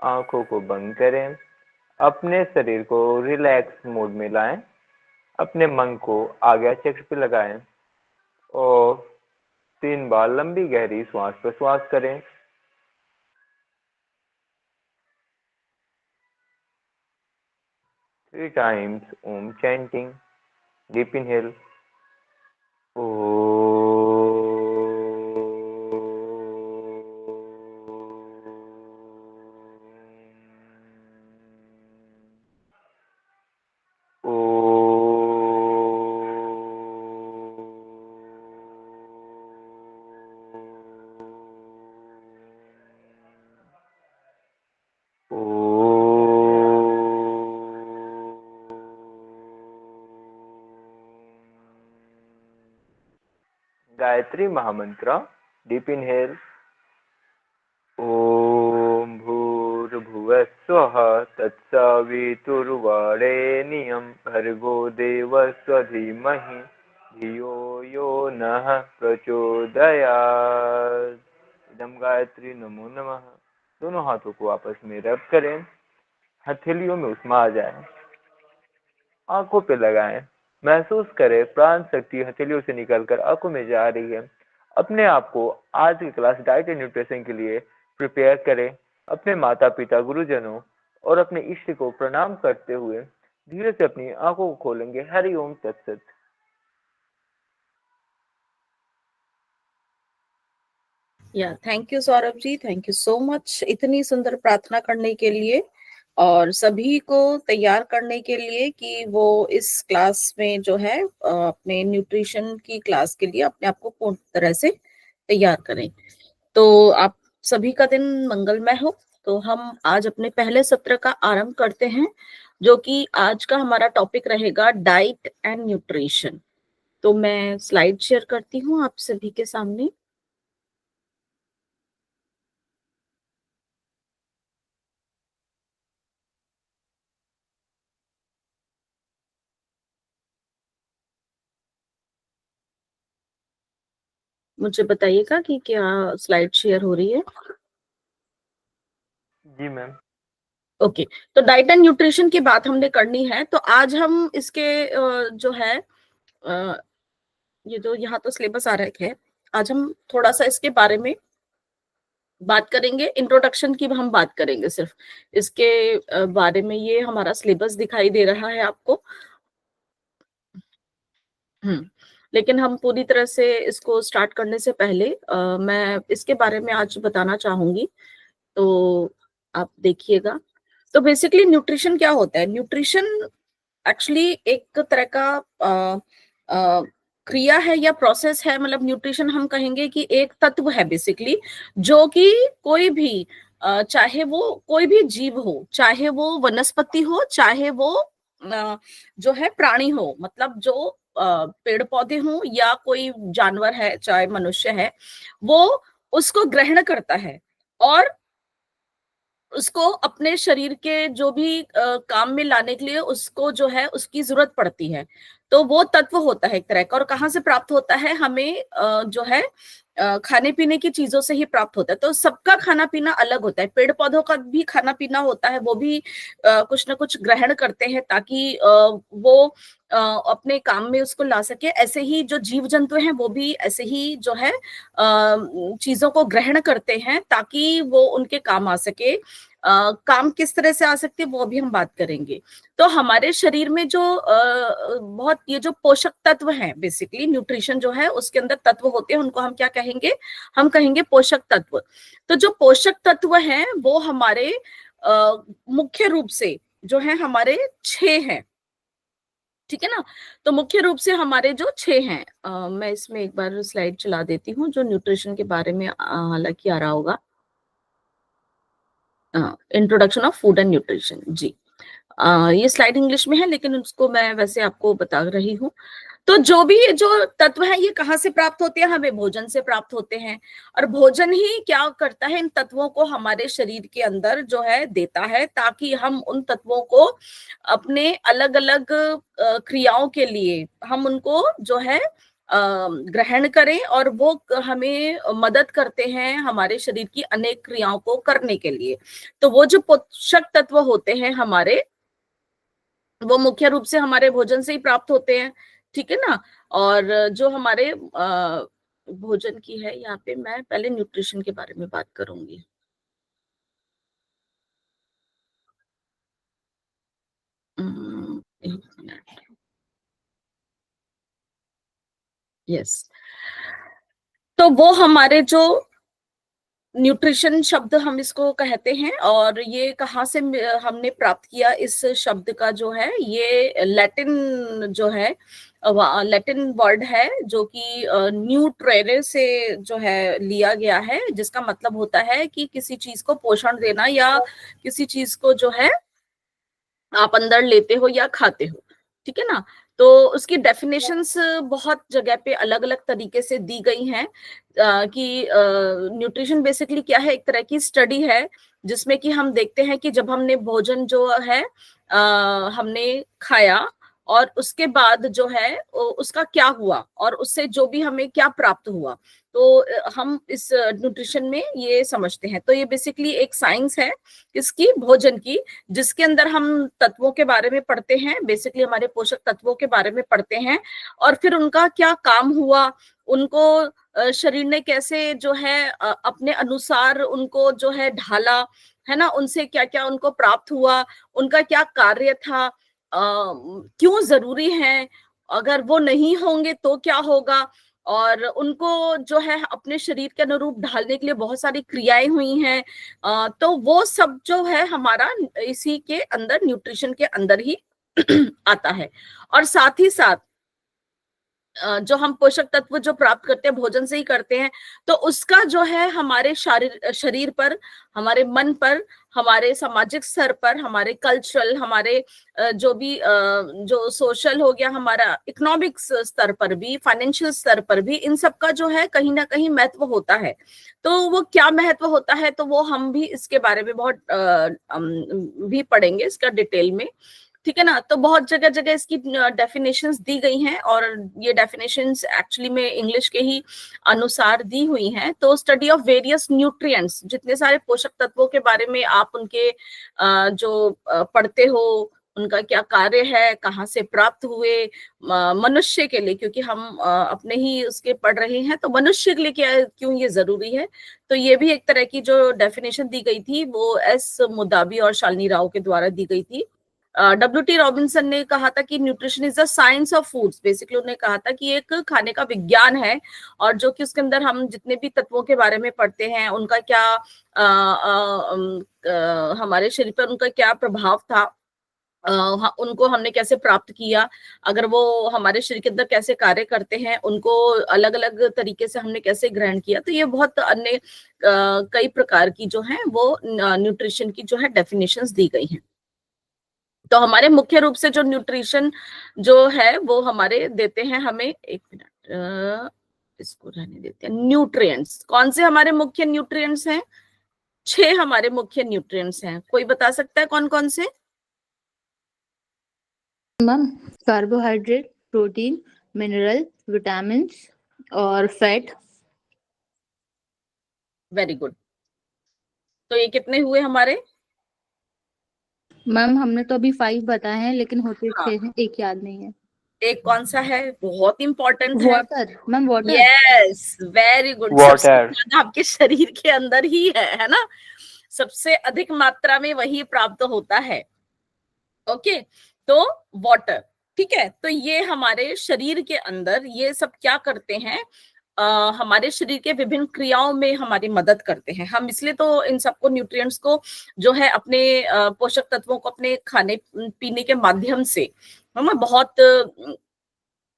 आंखों को बंद करें, अपने शरीर को रिलैक्स मोड में लाएं, अपने मन को आज्ञा चक्र पे लगाएं और 3 बार लंबी गहरी श्वास प्रश्वास करें। 3 times Om chanting. Deep inhale. Om. Gayatri महामंत्र। Deep inhale. ओम भूर्भुवः स्वः तत्सवितुर्वरेण्यं भर्गो देवस्य धीमहि धियो यो नः प्रचोदयात्। इदं गायत्री नमो नमः। दोनों हाथों को आपस में रब करें, हथेलियों में उष्मा आ जाए, आंखों पे लगाएं, महसूस करें प्राण शक्ति हथेलियों से निकलकर आंखों में जा रही है। अपने आप को आज की क्लास डाइट एंड न्यूट्रिशन के लिए प्रिपेयर करें। अपने माता पिता गुरुजनों और अपने इष्ट को प्रणाम करते हुए धीरे से अपनी आंखों को खोलेंगे। हरि ओम तत्सत। Yeah thank you Saurabh ji, thank you so much इतनी सुंदर प्रार्थना करने के लिए और सभी को तैयार करने के लिए कि वो इस क्लास में जो है अपने न्यूट्रिशन की क्लास के लिए अपने आप को पूर्ण तरह से तैयार करें। तो आप सभी का दिन मंगलमय हो। तो हम आज अपने पहले सत्र का आरंभ करते हैं, जो कि आज का हमारा टॉपिक रहेगा डाइट एंड न्यूट्रिशन। तो मैं स्लाइड शेयर करती हूँ आप सभी के सामने। मुझे बताइएगा कि क्या स्लाइड शेयर हो रही है। जी मैम। ओके, तो डाइट एंड न्यूट्रिशन की बात हमने करनी है। तो आज हम इसके जो है ये जो यहाँ तो सिलेबस आ रखा है, आज हम थोड़ा सा इसके बारे में बात करेंगे। इंट्रोडक्शन की हम बात करेंगे सिर्फ इसके बारे में। ये हमारा सिलेबस दिखाई दे रहा है आपको। लेकिन हम पूरी तरह से इसको स्टार्ट करने से पहले मैं इसके बारे में आज बताना चाहूंगी, तो आप देखिएगा। तो बेसिकली न्यूट्रिशन क्या होता है? न्यूट्रिशन एक्चुअली एक तरह का क्रिया है या प्रोसेस है। मतलब न्यूट्रिशन हम कहेंगे कि एक तत्व है बेसिकली, जो कि कोई भी चाहे वो कोई भी जीव हो, चाहे वो वनस्पति हो, चाहे वो जो है प्राणी हो, मतलब जो पेड़ पौधे हों या कोई जानवर है, चाहे मनुष्य है, वो उसको ग्रहण करता है और उसको अपने शरीर के जो भी काम में लाने के लिए उसको जो है उसकी जरूरत पड़ती है। तो वो तत्व होता है एक तरह का। और कहाँ से प्राप्त होता है? हमें जो है खाने पीने की चीजों से ही प्राप्त होता है। तो सबका खाना पीना अलग होता है। पेड़ पौधों का भी खाना पीना होता है, वो भी कुछ ना कुछ ग्रहण करते हैं ताकि वो अपने काम में उसको ला सके। ऐसे ही जो जीव जंतु हैं वो भी ऐसे ही जो है चीजों को ग्रहण करते हैं ताकि वो उनके काम आ सके। काम किस तरह से आ सकती है वो भी हम बात करेंगे। तो हमारे शरीर में जो बहुत ये जो पोषक तत्व हैं, बेसिकली न्यूट्रिशन जो है उसके अंदर तत्व होते हैं, उनको हम क्या कहेंगे? हम कहेंगे पोषक तत्व। तो जो पोषक तत्व हैं वो हमारे मुख्य रूप से जो है हमारे 6 हैं, ठीक है ना। तो मुख्य रूप से हमारे जो 6 हैं, मैं इसमें एक बार स्लाइड चला देती हूँ जो न्यूट्रिशन के बारे में हालांकि आ रहा होगा। Introduction of food and nutrition. जी, ये स्लाइड इंग्लिश में है लेकिन उसको मैं वैसे आपको बता रही हूँ। तो जो भी ये जो तत्व है ये कहाँ से प्राप्त होते हैं? हमें भोजन से प्राप्त होते हैं। और भोजन ही क्या करता है? इन तत्वों को हमारे शरीर के अंदर जो है देता है, ताकि हम उन तत्वों को अपने अलग अलग क्रियाओं के लिए हम उनको जो है ग्रहण करें, और वो हमें मदद करते हैं हमारे शरीर की अनेक क्रियाओं को करने के लिए। तो वो जो पोषक तत्व होते हैं हमारे, वो मुख्य रूप से हमारे भोजन से ही प्राप्त होते हैं, ठीक है ना। और जो हमारे भोजन की है, यहाँ पे मैं पहले न्यूट्रिशन के बारे में बात करूंगी। एक मिनट। यस, तो वो हमारे जो न्यूट्रिशन शब्द हम इसको कहते हैं, और ये कहाँ से हमने प्राप्त किया इस शब्द का, जो है ये लैटिन जो है, लैटिन वर्ड है, जो कि न्यूट्रेरे से जो है लिया गया है, जिसका मतलब होता है कि किसी चीज को पोषण देना, या किसी चीज को जो है आप अंदर लेते हो या खाते हो, ठीक है ना। तो उसकी डेफिनेशंस बहुत जगह पे अलग अलग तरीके से दी गई हैं, कि न्यूट्रिशन बेसिकली क्या है, एक तरह की स्टडी है जिसमें कि हम देखते हैं कि जब हमने भोजन जो है हमने खाया, और उसके बाद जो है उसका क्या हुआ, और उससे जो भी हमें क्या प्राप्त हुआ, तो हम इस न्यूट्रिशन में ये समझते हैं। तो ये बेसिकली एक साइंस है इसकी, भोजन की, जिसके अंदर हम तत्वों के बारे में पढ़ते हैं, बेसिकली हमारे पोषक तत्वों के बारे में पढ़ते हैं, और फिर उनका क्या काम हुआ, उनको शरीर ने कैसे जो है अपने अनुसार उनको जो है ढाला, है ना, उनसे क्या क्या उनको प्राप्त हुआ, उनका क्या कार्य था, क्यों जरूरी है, अगर वो नहीं होंगे तो क्या होगा, और उनको जो है अपने शरीर के अनुरूप ढालने के लिए बहुत सारी क्रियाएं हुई हैं। तो वो सब जो है हमारा इसी के अंदर, न्यूट्रिशन के अंदर ही आता है। और साथ ही साथ जो हम पोषक तत्व जो प्राप्त करते हैं भोजन से ही करते हैं, तो उसका जो है हमारे शरीर पर, हमारे मन पर, हमारे सामाजिक स्तर पर, हमारे कल्चरल, हमारे जो भी जो सोशल हो गया, हमारा इकोनॉमिक्स स्तर पर भी, फाइनेंशियल स्तर पर भी, इन सब का जो है कहीं ना कहीं महत्व होता है। तो वो क्या महत्व होता है, तो वो हम भी इसके बारे में बहुत भी पढ़ेंगे इसका डिटेल में, ठीक है ना। तो बहुत जगह जगह इसकी डेफिनेशंस दी गई हैं, और ये डेफिनेशंस एक्चुअली में इंग्लिश के ही अनुसार दी हुई हैं। तो स्टडी ऑफ वेरियस न्यूट्रिएंट्स, जितने सारे पोषक तत्वों के बारे में आप उनके जो पढ़ते हो, उनका क्या कार्य है, कहाँ से प्राप्त हुए, मनुष्य के लिए, क्योंकि हम अपने ही उसके पढ़ रहे हैं, तो मनुष्य के लिए क्या, क्यों ये जरूरी है। तो ये भी एक तरह की जो डेफिनेशन दी गई थी, वो एस मुदाबी और शालिनी राव के द्वारा दी गई थी। W.T. रॉबिन्सन ने कहा था कि nutrition is the science of foods, basically उन्होंने कहा था कि एक खाने का विज्ञान है, और जो कि उसके अंदर हम जितने भी तत्वों के बारे में पढ़ते हैं, उनका क्या हमारे शरीर पर उनका क्या प्रभाव था, उनको हमने कैसे प्राप्त किया, अगर वो हमारे शरीर के अंदर कैसे कार्य करते हैं, उनको अलग अलग तरीके से हमने कैसे ग्रहण किया। तो ये बहुत अन्य कई प्रकार की जो है वो न्यूट्रिशन की जो है डेफिनेशंस दी गई हैं। तो हमारे मुख्य रूप से जो न्यूट्रिशन जो है वो हमारे देते हैं हमें, एक मिनट इसको रहने देते हैं, न्यूट्रिएंट्स। कौन से हमारे मुख्य न्यूट्रिएंट्स हैं? 6 हमारे मुख्य न्यूट्रिएंट्स हैं। कोई बता सकता है कौन कौन से? Ma'am, carbohydrate, protein, mineral, vitamin और फैट। Very good. तो ये कितने हुए हमारे? मैम, हमने तो अभी 5 बताए हैं, लेकिन होते हाँ। 6 हैं, एक याद नहीं है। एक कौन सा है, बहुत इंपॉर्टेंट है? Water. Ma'am, water. Yes, very good. सबसे वाटर। ज्यादा आपके शरीर के अंदर ही है ना, सबसे अधिक मात्रा में वही प्राप्त होता है। ओके, तो वाटर, ठीक है। तो ये हमारे शरीर के अंदर ये सब क्या करते हैं, हमारे शरीर के विभिन्न क्रियाओं में हमारी मदद करते हैं। हम इसलिए तो इन सबको, न्यूट्रिएंट्स को जो है अपने पोषक तत्वों को अपने खाने पीने के माध्यम से हम बहुत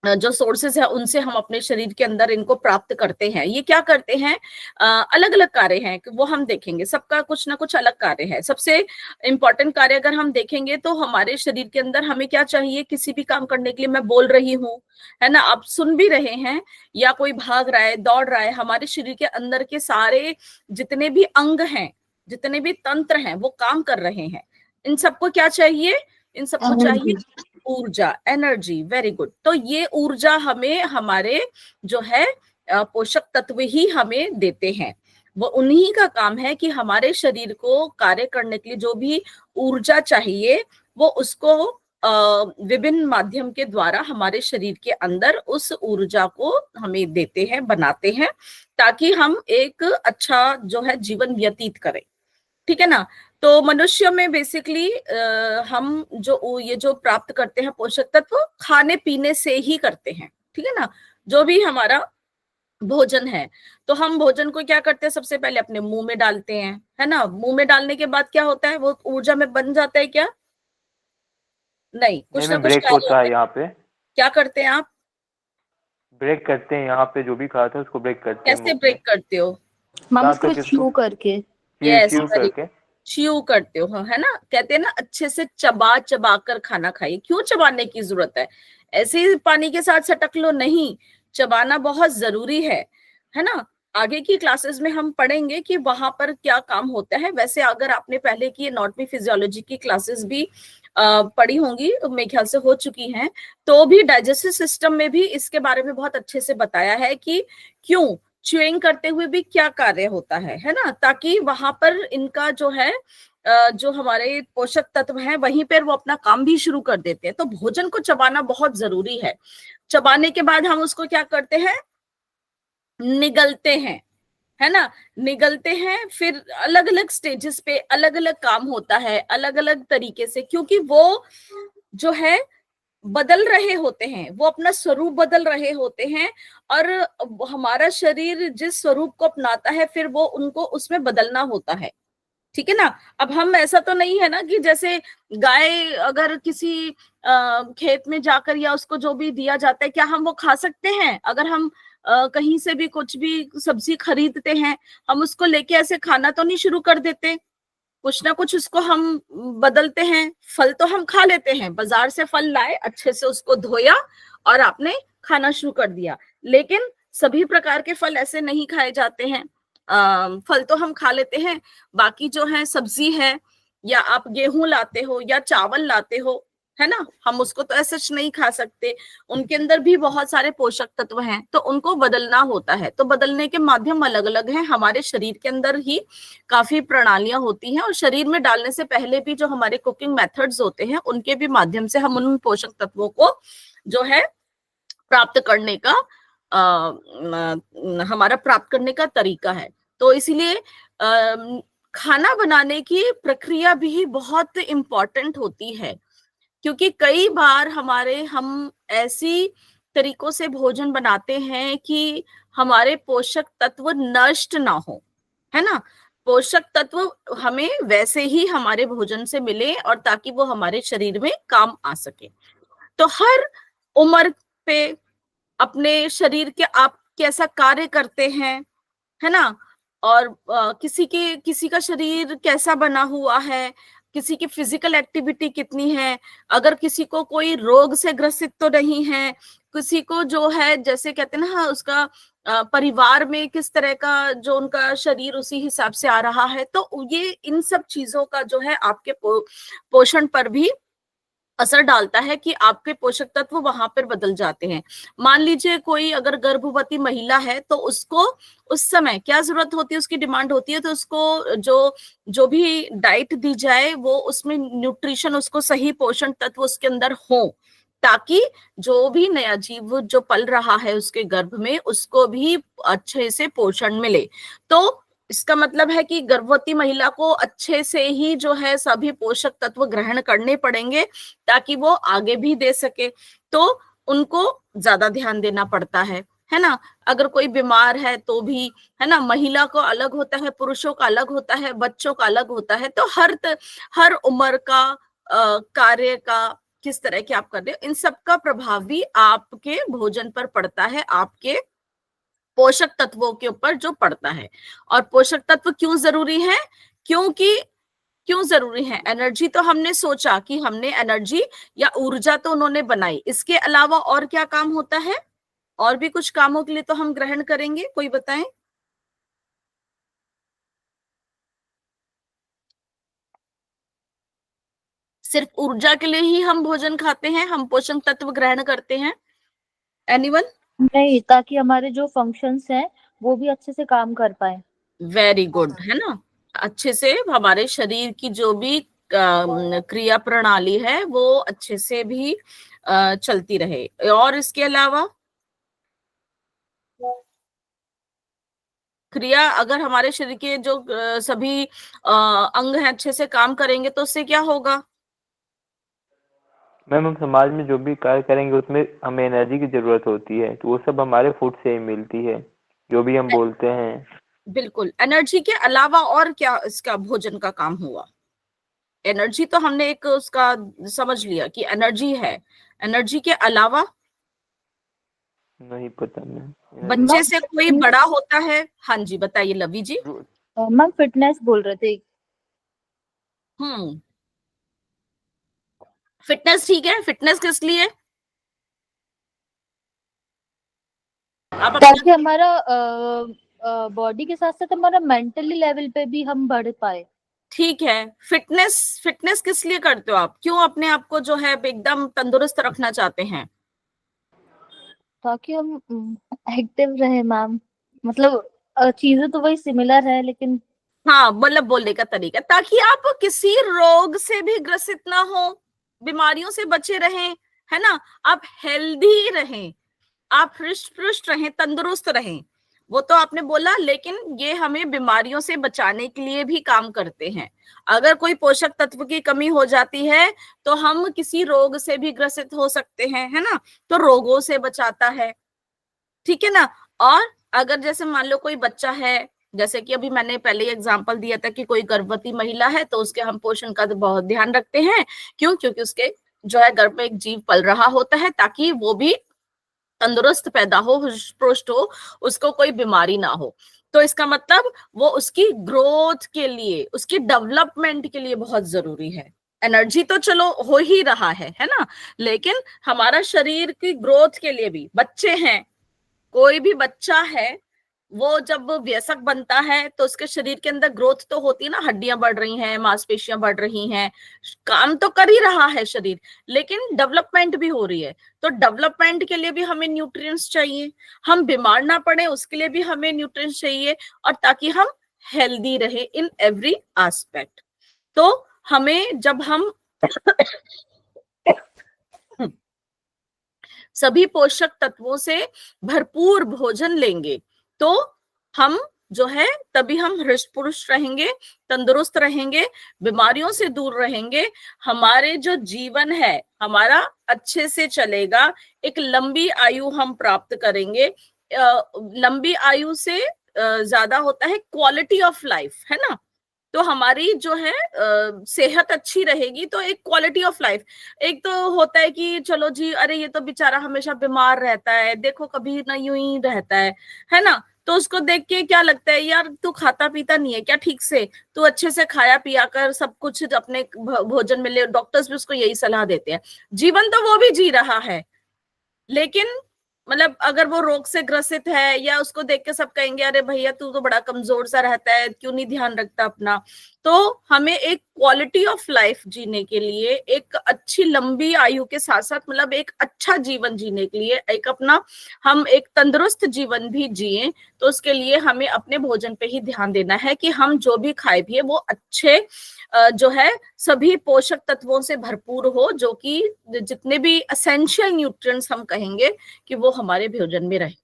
जो सोर्सेज है उनसे हम अपने शरीर के अंदर इनको प्राप्त करते हैं। ये क्या करते हैं, अलग अलग कार्य हैं, वो हम देखेंगे, सबका कुछ ना कुछ अलग कार्य है। सबसे इंपॉर्टेंट कार्य अगर हम देखेंगे तो हमारे शरीर के अंदर हमें क्या चाहिए, किसी भी काम करने के लिए, मैं बोल रही हूँ, है ना, आप सुन भी रहे हैं, या कोई भाग रहा है, दौड़ रहा है, हमारे शरीर के अंदर के सारे जितने भी अंग हैं, जितने भी तंत्र हैं, वो काम कर रहे हैं। इन सबको क्या चाहिए, इन सबको चाहिए ऊर्जा, एनर्जी, वेरी गुड। तो ये ऊर्जा हमें हमारे जो है पोषक तत्व ही हमें देते हैं। वो उन्हीं का काम है कि हमारे शरीर को कार्य करने के लिए जो भी ऊर्जा चाहिए वो उसको विभिन्न माध्यम के द्वारा हमारे शरीर के अंदर उस ऊर्जा को हमें देते हैं, बनाते हैं, ताकि हम एक अच्छा जो है जीवन व्यतीत करें। ठीक है ना। तो मनुष्य में बेसिकली हम जो ये जो प्राप्त करते हैं पोषक तत्व खाने पीने से ही करते हैं। ठीक है ना। जो भी हमारा भोजन है, तो हम भोजन को क्या करते हैं, सबसे पहले अपने मुंह में डालते हैं, है ना। मुंह में डालने के बाद क्या होता है, वो ऊर्जा में बन जाता है क्या? नहीं, नहीं कुछ ना में कुछ ब्रेक कार्य होता होता है है। यहाँ पे, क्या करते हैं आप? ब्रेक करते हैं यहाँ पे, जो भी खाया था उसको ब्रेक करते हैं कैसे मुंह में, ब्रेक करते हो? मैम दांतों उसको के च्यू थ्रू, करके। च्यू यस, च्यू वेरी करके। च्यू करते हो, है ना। कहते हैं ना अच्छे से चबा चबा कर खाना खाइए। क्यों चबाने की जरूरत है? ऐसे ही पानी के साथ सटक लो नहीं, चबाना बहुत जरूरी है ना। आगे की क्लासेस में हम पढ़ेंगे कि वहां पर क्या काम होता है। वैसे अगर आपने पहले की एनाटॉमी फिजियोलॉजी की क्लासेस भी पढ़ी होंगी, मेरे ख्याल से हो चुकी हैं, तो भी डाइजेस्टिव सिस्टम में भी इसके बारे में बहुत अच्छे से बताया है कि क्यों च्यूइंग करते हुए भी क्या कार्य होता है ना, ताकि वहां पर इनका जो है जो हमारे पोषक तत्व हैं वहीं पर वो अपना काम भी शुरू कर देते हैं। तो भोजन को चबाना बहुत जरूरी है। चबाने के बाद हम उसको क्या करते हैं, निगलते हैं, है ना। निगलते हैं, फिर अलग अलग स्टेजेस पे अलग अलग काम होता है, अलग अलग तरीके से, क्योंकि वो जो है बदल रहे होते हैं, वो अपना स्वरूप बदल रहे होते हैं, और हमारा शरीर जिस स्वरूप को अपनाता है फिर वो उनको उसमें बदलना होता है। ठीक है ना। अब हम ऐसा तो नहीं है ना कि जैसे गाय अगर किसी खेत में जाकर या उसको जो भी दिया जाता है, क्या हम वो खा सकते हैं? अगर हम कहीं से भी कुछ भी सब्जी खरीदते हैं, हम उसको लेके ऐसे खाना तो नहीं शुरू कर देते, कुछ ना कुछ उसको हम बदलते हैं। फल तो हम खा लेते हैं, बाजार से फल लाए, अच्छे से उसको धोया और आपने खाना शुरू कर दिया, लेकिन सभी प्रकार के फल ऐसे नहीं खाए जाते हैं। फल तो हम खा लेते हैं, बाकी जो है सब्जी है, या आप गेहूं लाते हो या चावल लाते हो, है ना, हम उसको तो ऐसे नहीं खा सकते। उनके अंदर भी बहुत सारे पोषक तत्व हैं, तो उनको बदलना होता है। तो बदलने के माध्यम अलग अलग हैं। हमारे शरीर के अंदर ही काफी प्रणालियां होती हैं, और शरीर में डालने से पहले भी जो हमारे कुकिंग मेथड्स होते हैं उनके भी माध्यम से हम उन पोषक तत्वों को जो है प्राप्त करने का हमारा प्राप्त करने का तरीका है। तो इसीलिए खाना बनाने की प्रक्रिया भी बहुत इम्पोर्टेंट होती है, क्योंकि कई बार हम ऐसी तरीकों से भोजन बनाते हैं कि हमारे पोषक तत्व नष्ट ना हो, है ना। पोषक तत्व हमें वैसे ही हमारे भोजन से मिले, और ताकि वो हमारे शरीर में काम आ सके। तो हर उम्र पे अपने शरीर के आप कैसा कार्य करते हैं, है ना, और किसी का शरीर कैसा बना हुआ है, किसी की फिजिकल एक्टिविटी कितनी है, अगर किसी को कोई रोग से ग्रसित तो नहीं है, किसी को जो है जैसे कहते हैं ना, हाँ, उसका परिवार में किस तरह का जो उनका शरीर उसी हिसाब से आ रहा है, तो ये इन सब चीजों का जो है आपके पोषण पर भी असर डालता है कि आपके पोषक तत्व वहां पर बदल जाते हैं। मान लीजिए कोई अगर गर्भवती महिला है, तो उसको उस समय क्या जरूरत होती है, उसकी डिमांड होती है, तो उसको जो जो भी डाइट दी जाए वो उसमें न्यूट्रिशन, उसको सही पोषण तत्व उसके अंदर हो, ताकि जो भी नया जीव जो पल रहा है उसके गर्भ में उसको भी अच्छे से पोषण मिले। तो इसका मतलब है कि गर्भवती महिला को अच्छे से ही जो है सभी पोषक तत्व ग्रहण करने पड़ेंगे, ताकि वो आगे भी दे सके। तो उनको ज्यादा ध्यान देना पड़ता है ना। अगर कोई बीमार है तो भी, है ना, महिला को अलग होता है, पुरुषों का अलग होता है, बच्चों का अलग होता है। तो हर उम्र का कार्य का किस तरह के आप कर रहे हो, इन सब का प्रभाव भी आपके भोजन पर पड़ता है, आपके पोषक तत्वों के ऊपर जो पड़ता है। और पोषक तत्व क्यों जरूरी है? क्योंकि क्यों जरूरी है? एनर्जी तो हमने सोचा कि हमने एनर्जी या ऊर्जा तो उन्होंने बनाई, इसके अलावा और क्या काम होता है? और भी कुछ कामों के लिए तो हम ग्रहण करेंगे, कोई बताएं। सिर्फ ऊर्जा के लिए ही हम भोजन खाते हैं, हम पोषक तत्व ग्रहण करते हैं? एनीवन? नहीं, ताकि हमारे जो फंक्शंस हैं वो भी अच्छे से काम कर पाए। वेरी गुड, है ना। अच्छे से हमारे शरीर की जो भी क्रिया प्रणाली है वो अच्छे से भी चलती रहे। और इसके अलावा क्रिया, अगर हमारे शरीर के जो सभी अंग हैं अच्छे से काम करेंगे तो उससे क्या होगा? मैम हम समाज में जो भी कार्य करेंगे उसमें हमें एनर्जी की जरूरत होती है, तो वो सब हमारे फूड से ही मिलती है, जो भी हम बोलते हैं। बिल्कुल। एनर्जी के अलावा और क्या इसका भोजन का काम हुआ? एनर्जी तो हमने एक उसका समझ लिया कि एनर्जी है, एनर्जी के अलावा नहीं पता मैम। बच्चे से कोई बड़ा होता है? हाँ जी, बताइए लवी जी। मैम फिटनेस बोल रहे थे। हम्म, फिटनेस ठीक है। फिटनेस किस लिए? आप ताकि हमारा बॉडी के साथ साथ हमारा मेंटली लेवल पे भी हम बढ़ पाए। ठीक है। फिटनेस, फिटनेस किस लिए करते हो आप? क्यों अपने आप को जो है एकदम तंदुरुस्त रखना चाहते हैं? ताकि हम एक्टिव रहे मैम। मतलब चीजें तो वही सिमिलर है, लेकिन हाँ, मतलब बोलने का तरीका, ताकि आप किसी रोग से भी ग्रसित ना हो, बीमारियों से बचे रहें, है ना। आप हेल्दी रहें, आप हृष्ट पुष्ट रहें, तंदुरुस्त रहें। वो तो आपने बोला, लेकिन ये हमें बीमारियों से बचाने के लिए भी काम करते हैं। अगर कोई पोषक तत्व की कमी हो जाती है तो हम किसी रोग से भी ग्रसित हो सकते हैं, है ना। तो रोगों से बचाता है, ठीक है ना। और अगर जैसे मान लो कोई बच्चा है, जैसे कि अभी मैंने पहले एग्जांपल दिया था कि कोई गर्भवती महिला है, तो उसके हम पोषण का तो बहुत ध्यान रखते हैं। क्यों? क्योंकि उसके जो है गर्भ में एक जीव पल रहा होता है, ताकि वो भी तंदुरुस्त पैदा हो, पुष्ट हो, उसको कोई बीमारी ना हो। तो इसका मतलब वो उसकी ग्रोथ के लिए, उसकी डेवलपमेंट के लिए बहुत जरूरी है। एनर्जी तो चलो हो ही रहा है ना, लेकिन हमारा शरीर की ग्रोथ के लिए भी, बच्चे हैं, कोई भी बच्चा है, वो जब वयस्क बनता है तो उसके शरीर के अंदर ग्रोथ तो होती है ना, हड्डियां बढ़ रही हैं, मांसपेशियां बढ़ रही हैं, काम तो कर ही रहा है शरीर, लेकिन डेवलपमेंट भी हो रही है। तो डेवलपमेंट के लिए भी हमें न्यूट्रिएंट्स चाहिए, हम बीमार ना पड़े उसके लिए भी हमें न्यूट्रिएंट्स चाहिए, और ताकि हम हेल्दी रहे इन एवरी एस्पेक्ट। तो हमें जब हम सभी पोषक तत्वों से भरपूर भोजन लेंगे तो हम जो है, तभी हम हृष्ट पुष्ट रहेंगे, तंदुरुस्त रहेंगे, बीमारियों से दूर रहेंगे, हमारे जो जीवन है हमारा अच्छे से चलेगा, एक लंबी आयु हम प्राप्त करेंगे। लंबी आयु से ज्यादा होता है क्वालिटी ऑफ लाइफ, है ना। तो हमारी जो है सेहत अच्छी रहेगी तो एक क्वालिटी ऑफ लाइफ। एक तो होता है कि चलो जी, अरे ये तो बेचारा हमेशा बीमार रहता है, देखो कभी ना यूं ही रहता है ना। तो उसको देख के क्या लगता है, यार तू खाता पीता नहीं है क्या ठीक से, तू अच्छे से खाया पिया कर, सब कुछ अपने भोजन में ले। डॉक्टर्स भी उसको यही सलाह देते हैं। जीवन तो वो भी जी रहा है, लेकिन मतलब अगर वो रोग से ग्रसित है, या उसको देख के सब कहेंगे अरे भैया तू तो बड़ा कमजोर सा रहता है, क्यों नहीं ध्यान रखता अपना। तो हमें एक क्वालिटी ऑफ लाइफ जीने के लिए, एक अच्छी लंबी आयु के साथ साथ मतलब एक अच्छा जीवन जीने के लिए, एक अपना हम एक तंदुरुस्त जीवन भी जिए, तो उसके लिए हमें अपने भोजन पे ही ध्यान देना है कि हम जो भी खाए भी है वो अच्छे जो है सभी पोषक तत्वों से भरपूर हो, जो कि जितने भी एसेंशियल न्यूट्रिएंट्स हम कहेंगे कि वो हमारे भोजन में रहे।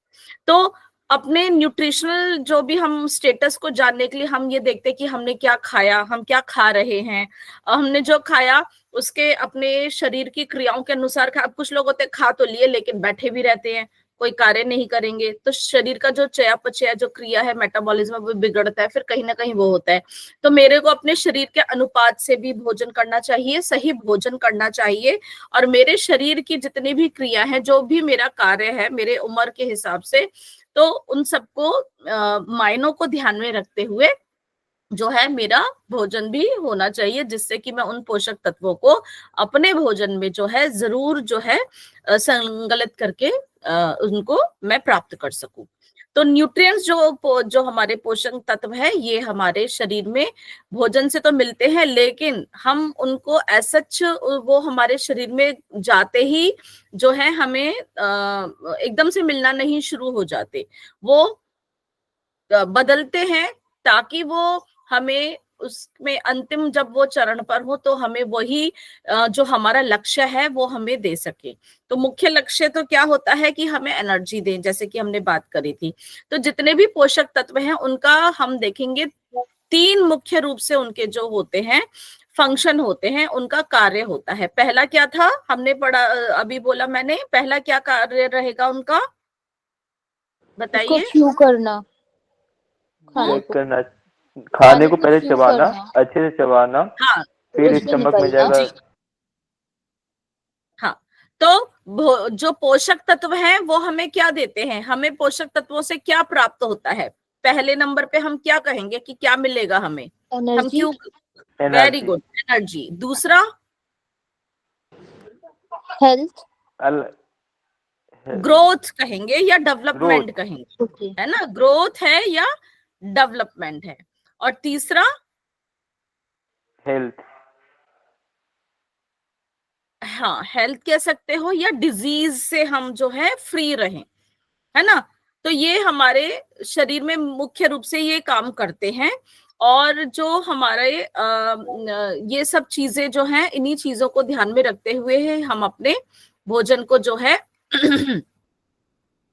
तो अपने न्यूट्रिशनल जो भी हम स्टेटस को जानने के लिए हम ये देखते हैं कि हमने क्या खाया, हम क्या खा रहे हैं, हमने जो खाया उसके अपने शरीर की क्रियाओं के अनुसार खा। अब कुछ लोग होते हैं खा तो लिए लेकिन बैठे भी रहते हैं, कोई कार्य नहीं करेंगे, तो शरीर का जो चयापचय जो क्रिया है, मेटाबॉलिज्म वो बिगड़ता है, फिर कहीं ना कहीं वो होता है। तो मेरे को अपने शरीर के अनुपात से भी भोजन करना चाहिए, सही भोजन करना चाहिए, और मेरे शरीर की जितनी भी क्रिया है, जो भी मेरा कार्य है मेरे उम्र के हिसाब से, तो उन सबको मायनों को ध्यान में रखते हुए जो है मेरा भोजन भी होना चाहिए, जिससे कि मैं उन पोषक तत्वों को अपने भोजन में जो है जरूर जो है संकलित करके उनको मैं प्राप्त कर सकूं। तो न्यूट्रिएंट्स जो हमारे पोषक तत्व है ये हमारे शरीर में भोजन से तो मिलते हैं, लेकिन हम उनको सच वो हमारे शरीर में जाते ही जो है हमें एकदम से मिलना नहीं शुरू हो जाते, वो बदलते हैं ताकि वो हमें उसमें अंतिम जब वो चरण पर हो तो हमें वही जो हमारा लक्ष्य है वो हमें दे सके। तो मुख्य लक्ष्य तो क्या होता है कि हमें एनर्जी दें, जैसे कि हमने बात करी थी। तो जितने भी पोषक तत्व हैं उनका हम देखेंगे 3 मुख्य रूप से उनके जो होते हैं फंक्शन होते हैं, उनका कार्य होता है। पहला क्या था हमने पढ़ा, अभी बोला मैंने, पहला क्या कार्य रहेगा उनका इसको बताइए। chew करना, खाने चेक को करना, खाने खाने को को पहले chew चबाना, करना, अच्छे से चबाना, हाँ फिर उसमें स्टमक में निकलना। जाएगा। जी हाँ। तो जो पोषक तत्व हैं वो हमें क्या देते हैं, हमें पोषक तत्वों से क्या प्राप्त होता है? पहले नंबर पे हम क्या कहेंगे कि क्या मिलेगा हमें, हम एनर्जी, क्यों? Very energy, good, energy. दूसरा हेल्थ, ग्रोथ कहेंगे या ग्रोथ, डेवलपमेंट कहेंगे, ओके, है ना, ग्रोथ है या डेवलपमेंट है। और तीसरा हेल्थ, हाँ हेल्थ कह सकते हो, या डिजीज से हम जो है फ्री रहें, है ना। तो ये हमारे शरीर में मुख्य रूप से ये काम करते हैं। और जो हमारे ये सब चीजें जो हैं, इन्हीं चीजों को ध्यान में रखते हुए हम अपने भोजन को जो है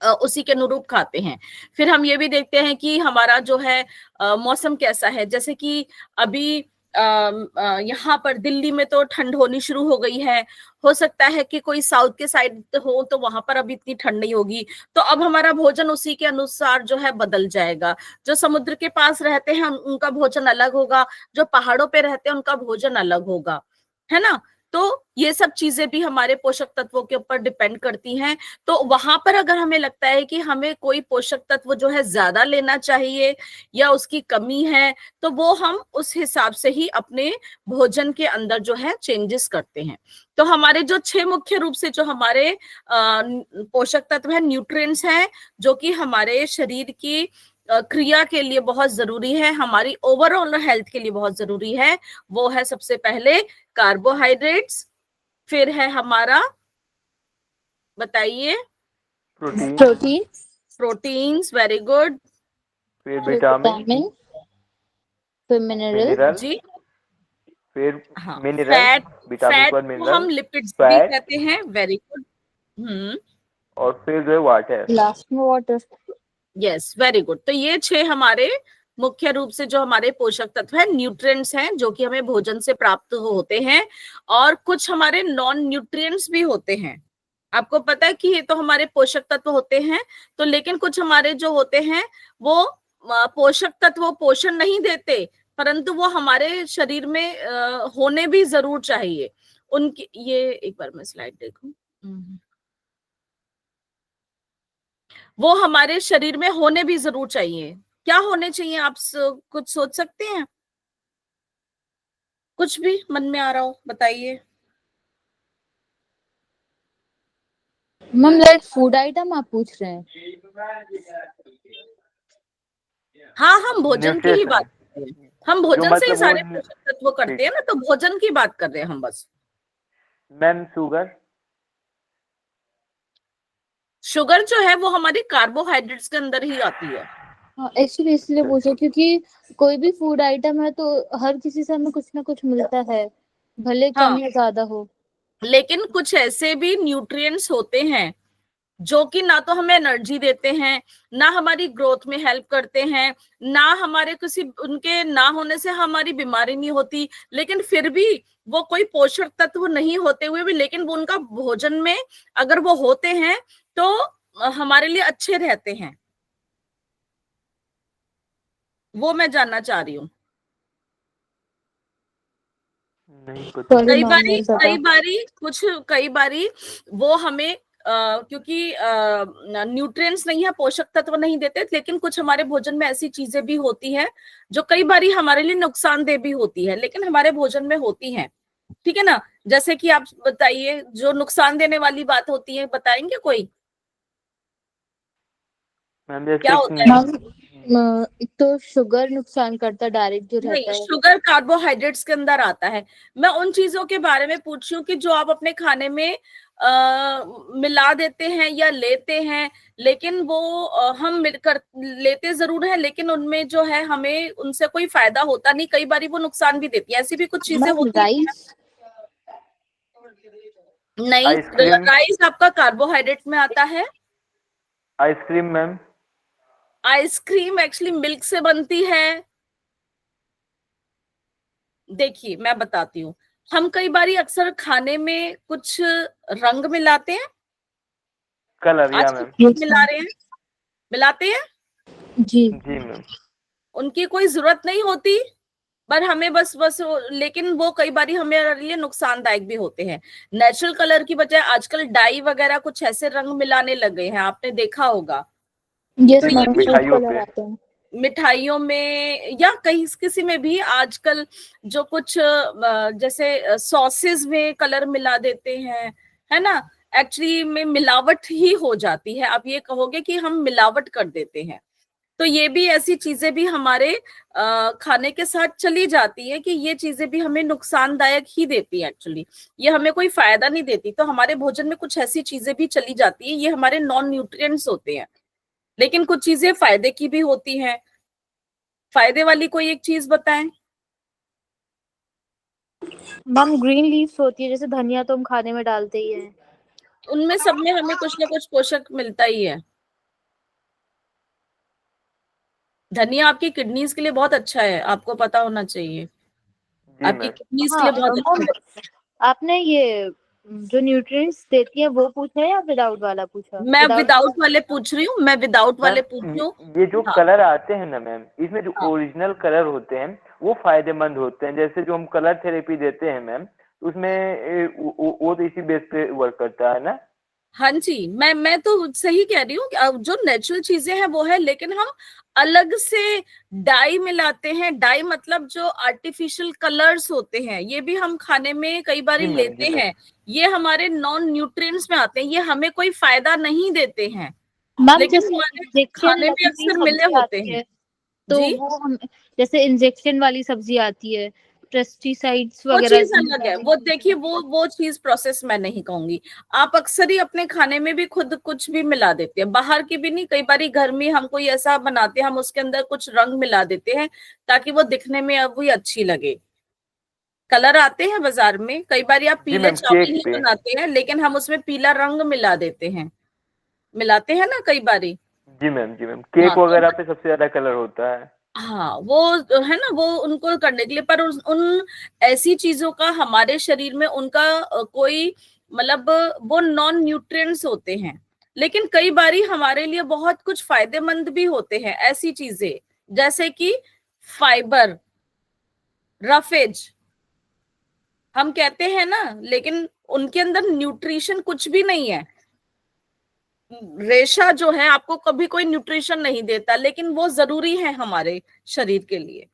उसी के अनुरूप खाते हैं। फिर हम ये भी देखते हैं कि हमारा जो है मौसम कैसा है, जैसे कि अभी यहाँ पर दिल्ली में तो ठंड होनी शुरू हो गई है। हो सकता है कि कोई साउथ के साइड हो तो वहां पर अभी इतनी ठंड नहीं होगी, तो अब हमारा भोजन उसी के अनुसार जो है बदल जाएगा। जो समुद्र के पास रहते हैं उनका भोजन अलग होगा, जो पहाड़ों पे रहते हैं उनका भोजन अलग होगा, है ना। तो ये सब चीजें भी हमारे पोषक तत्वों के ऊपर डिपेंड करती हैं। तो वहां पर अगर हमें लगता है कि हमें कोई पोषक तत्व जो है ज्यादा लेना चाहिए या उसकी कमी है, तो वो हम उस हिसाब से ही अपने भोजन के अंदर जो है चेंजेस करते हैं। तो हमारे जो 6 मुख्य रूप से जो हमारे पोषक तत्व है, न्यूट्रिएंट्स हैं, जो कि हमारे शरीर की क्रिया के लिए बहुत जरूरी है, हमारी ओवरऑल हेल्थ के लिए बहुत जरूरी है। वो है सबसे पहले कार्बोहाइड्रेट्स, फिर है हमारा, बताइए, protein, protein, proteins, very good. फिर फिर विटामिन, विटामिन, फिर मिनरल, मिनरल, जी फिर हाँ, मिनरल, फैट, विटामिन फैट पर को हम मिनरल, लिपिड्स भी फैट, कहते हैं, वेरी गुड। हम्म, और फिर जो है वाटर। लास्ट में वाटर। Yes very good. तो ये 6 हमारे मुख्य रूप से जो हमारे पोषक तत्व है, न्यूट्रिएंट्स हैं, जो कि हमें भोजन से प्राप्त होते हैं। और कुछ हमारे नॉन न्यूट्रिएंट्स भी होते हैं। आपको पता है कि ये तो हमारे पोषक तत्व होते हैं, तो लेकिन कुछ हमारे जो होते हैं वो पोषक तत्व पोषण नहीं देते, परंतु वो हमारे शरीर में होने भी जरूर चाहिए। उनकी ये एक बार मैं स्लाइड देखूं, वो हमारे शरीर में होने भी जरूर चाहिए। क्या होने चाहिए, आप कुछ सोच सकते हैं? कुछ भी मन में आ रहा हो बताइए। मैम लाइक फूड आइटम आप पूछ रहे हैं? हाँ, हम भोजन की ही बात न्यूट्रिशन, कर रहे हैं, हम जो भोजन से ही मतलब वो सारे पोषक तत्व करते ठीक हैं है। ना, तो भोजन की बात कर रहे हैं हम बस। मैम शुगर, शुगर जो है वो हमारी कार्बोहाइड्रेट्स के अंदर ही आती है। हाँ, एक्चुअली इसलिए पूछा क्योंकि कोई भी फूड आइटम है तो हर किसी से हमें कुछ ना कुछ मिलता है, भले कम हाँ, या ज्यादा हो। लेकिन कुछ ऐसे भी न्यूट्रिएंट्स होते हैं जो कि ना तो हमें एनर्जी देते हैं, ना हमारी ग्रोथ में हेल्प करते हैं, ना हमारे किसी उनके ना होने से हमारी बीमारी नहीं होती, लेकिन फिर भी वो कोई पोषक तत्व नहीं होते हुए भी, लेकिन वो उनका भोजन में अगर वो होते हैं तो हमारे लिए अच्छे रहते हैं। वो मैं जानना चाह रही हूँ। नहीं पता। सॉरी मैम, नहीं पता। कई बारी वो हमें क्योंकि न्यूट्रिएंट्स नहीं है, पोषक तत्व नहीं देते, लेकिन कुछ हमारे भोजन में ऐसी चीजें भी होती है जो कई बारी हमारे लिए नुकसानदेह भी होती है, लेकिन हमारे भोजन में होती है। ठीक है ना। जैसे कि आप बताइए, जो नुकसान देने वाली बात होती है, बताएंगे कोई? मैम क्या जैसे होता है? मैम एक तो शुगर नुकसान करता है डायरेक्ट जो नहीं, रहता है। शुगर कार्बोहाइड्रेट्स के अंदर आता है। मैं उन चीजों के बारे में पूछ रही हूँ कि जो आप अपने खाने में मिला देते हैं या लेते हैं, लेकिन वो हम मिलकर लेते जरूर है, लेकिन उनमें जो है हमें उनसे कोई फायदा होता नहीं, कई बार वो नुकसान भी देती है, ऐसी भी कुछ चीजें मैम होती है क्या? राइस, नहीं, आइसक्रीम, राइस आपका कार्बोहाइड्रेट में आता है। Ice cream ma'am, ice cream actually milk से बनती है। देखिए मैं बताती हूँ, हम कई बारी अक्सर खाने में कुछ रंग मिलाते हैं, कलर, या आजकल मैम। यस मिला मैम, रहे हैं, मिलाते हैं, जी जी मैम। उनकी कोई जरूरत नहीं होती, पर हमें बस बस लेकिन वो कई बारी हमारे लिए नुकसानदायक भी होते हैं। नेचुरल कलर की बजाय आजकल डाई वगैरह कुछ ऐसे रंग मिलाने लग गए हैं, आपने देखा होगा। यस तो जी ये मैम, मैम, भी फूड मिठाइयों कलर पे। आते हैं। मिठाइयों में या कहीं किसी में भी आजकल जो कुछ जैसे सॉसेस में कलर मिला देते हैं, है ना, एक्चुअली में मिलावट ही हो जाती है। आप ये कहोगे कि हम मिलावट कर देते हैं, तो ये भी ऐसी चीजें भी हमारे खाने के साथ चली जाती है कि ये चीजें भी हमें नुकसानदायक ही देती है एक्चुअली, ये हमें कोई फायदा नहीं देती। तो हमारे भोजन में कुछ ऐसी चीजें भी चली जाती है, ये हमारे नॉन न्यूट्रिएंट्स होते हैं, लेकिन कुछ चीजें फायदे की भी होती हैं। फायदे वाली कोई एक चीज बताएं। मैम ग्रीन लीव्स होती है, जैसे धनिया तो हम खाने में डालते ही हैं। उनमें सब में हमें कुछ ना कुछ पोषक मिलता ही है। धनिया आपकी किडनीज के लिए बहुत अच्छा है, आपको पता होना चाहिए, जी आपकी मैम। किडनीज के हाँ लिए बहुत अच्छा मैम, है। आपने ये जो न्यूट्रिएंट्स देती है वो पूछा है या विदाउट वाला पूछा? मैं विदाउट विदाउट वाले पूछ रही हूँ, मैं विदाउट वाले पूछ मैम रही हूँ। ये जो हाँ कलर आते हैं ना मैम, इसमें जो हाँ ओरिजिनल कलर होते हैं वो फायदेमंद होते हैं। जैसे जो हम कलर थेरेपी देते हैं मैम, उसमें वो तो इसी बेस पे वर्क करता है ना। हाँ जी, मैं तो सही कह रही हूँ कि अब जो नेचुरल चीजें हैं वो है, लेकिन हम अलग से डाई मिलाते हैं। डाई मतलब जो आर्टिफिशियल कलर्स होते हैं, ये भी हम खाने में कई बार जी मैम। जी लेते मैम। हैं। ये हमारे नॉन न्यूट्रिएंट्स में आते हैं, ये हमें कोई फायदा नहीं देते हैं, मैम, लेकिन जैसे हमारे इंजेक्शन खाने में वाली अक्सर मिले सब्जी होते आती हैं। है तो जी, वो हम, जैसे इंजेक्शन वाली सब्जी आती है, पेस्टिसाइड्स वो वगैरह चीज अलग है। डाले वो होते देखिए, हैं। वो चीज प्रोसेस मैं नहीं कहूंगी। आप अक्सर ही अपने खाने में भी खुद कुछ भी मिला देते हैं, बाहर की भी नहीं, कई बार घर में हम कोई ऐसा बनाते हैं, हम उसके अंदर कुछ रंग मिला देते हैं ताकि वो दिखने में अब भी अच्छी लगे। कलर आते हैं बाजार में, कई बार आप जी पीले मैम, चावल केक ही पे। बनाते हैं, लेकिन हम उसमें पीला रंग मिला देते हैं, मिलाते हैं ना कई बारी। जी मैम। जी मैम, हाँ केक तो वगैरह पे सबसे ज्यादा कलर होता है। हाँ, वो है ना, वो उनको करने के लिए, पर उन ऐसी चीजों का हमारे शरीर में उनका कोई मतलब वो नॉन न्यूट्रिएंट्स होते हैं, लेकिन कई बारी हमारे लिए बहुत कुछ फायदेमंद भी होते हैं ऐसी चीजें, जैसे कि फाइबर, रफेज हम कहते हैं ना, लेकिन उनके अंदर न्यूट्रिशन कुछ भी नहीं है। रेशा जो है आपको कभी कोई न्यूट्रिशन नहीं देता, लेकिन वो जरूरी है हमारे शरीर के लिए।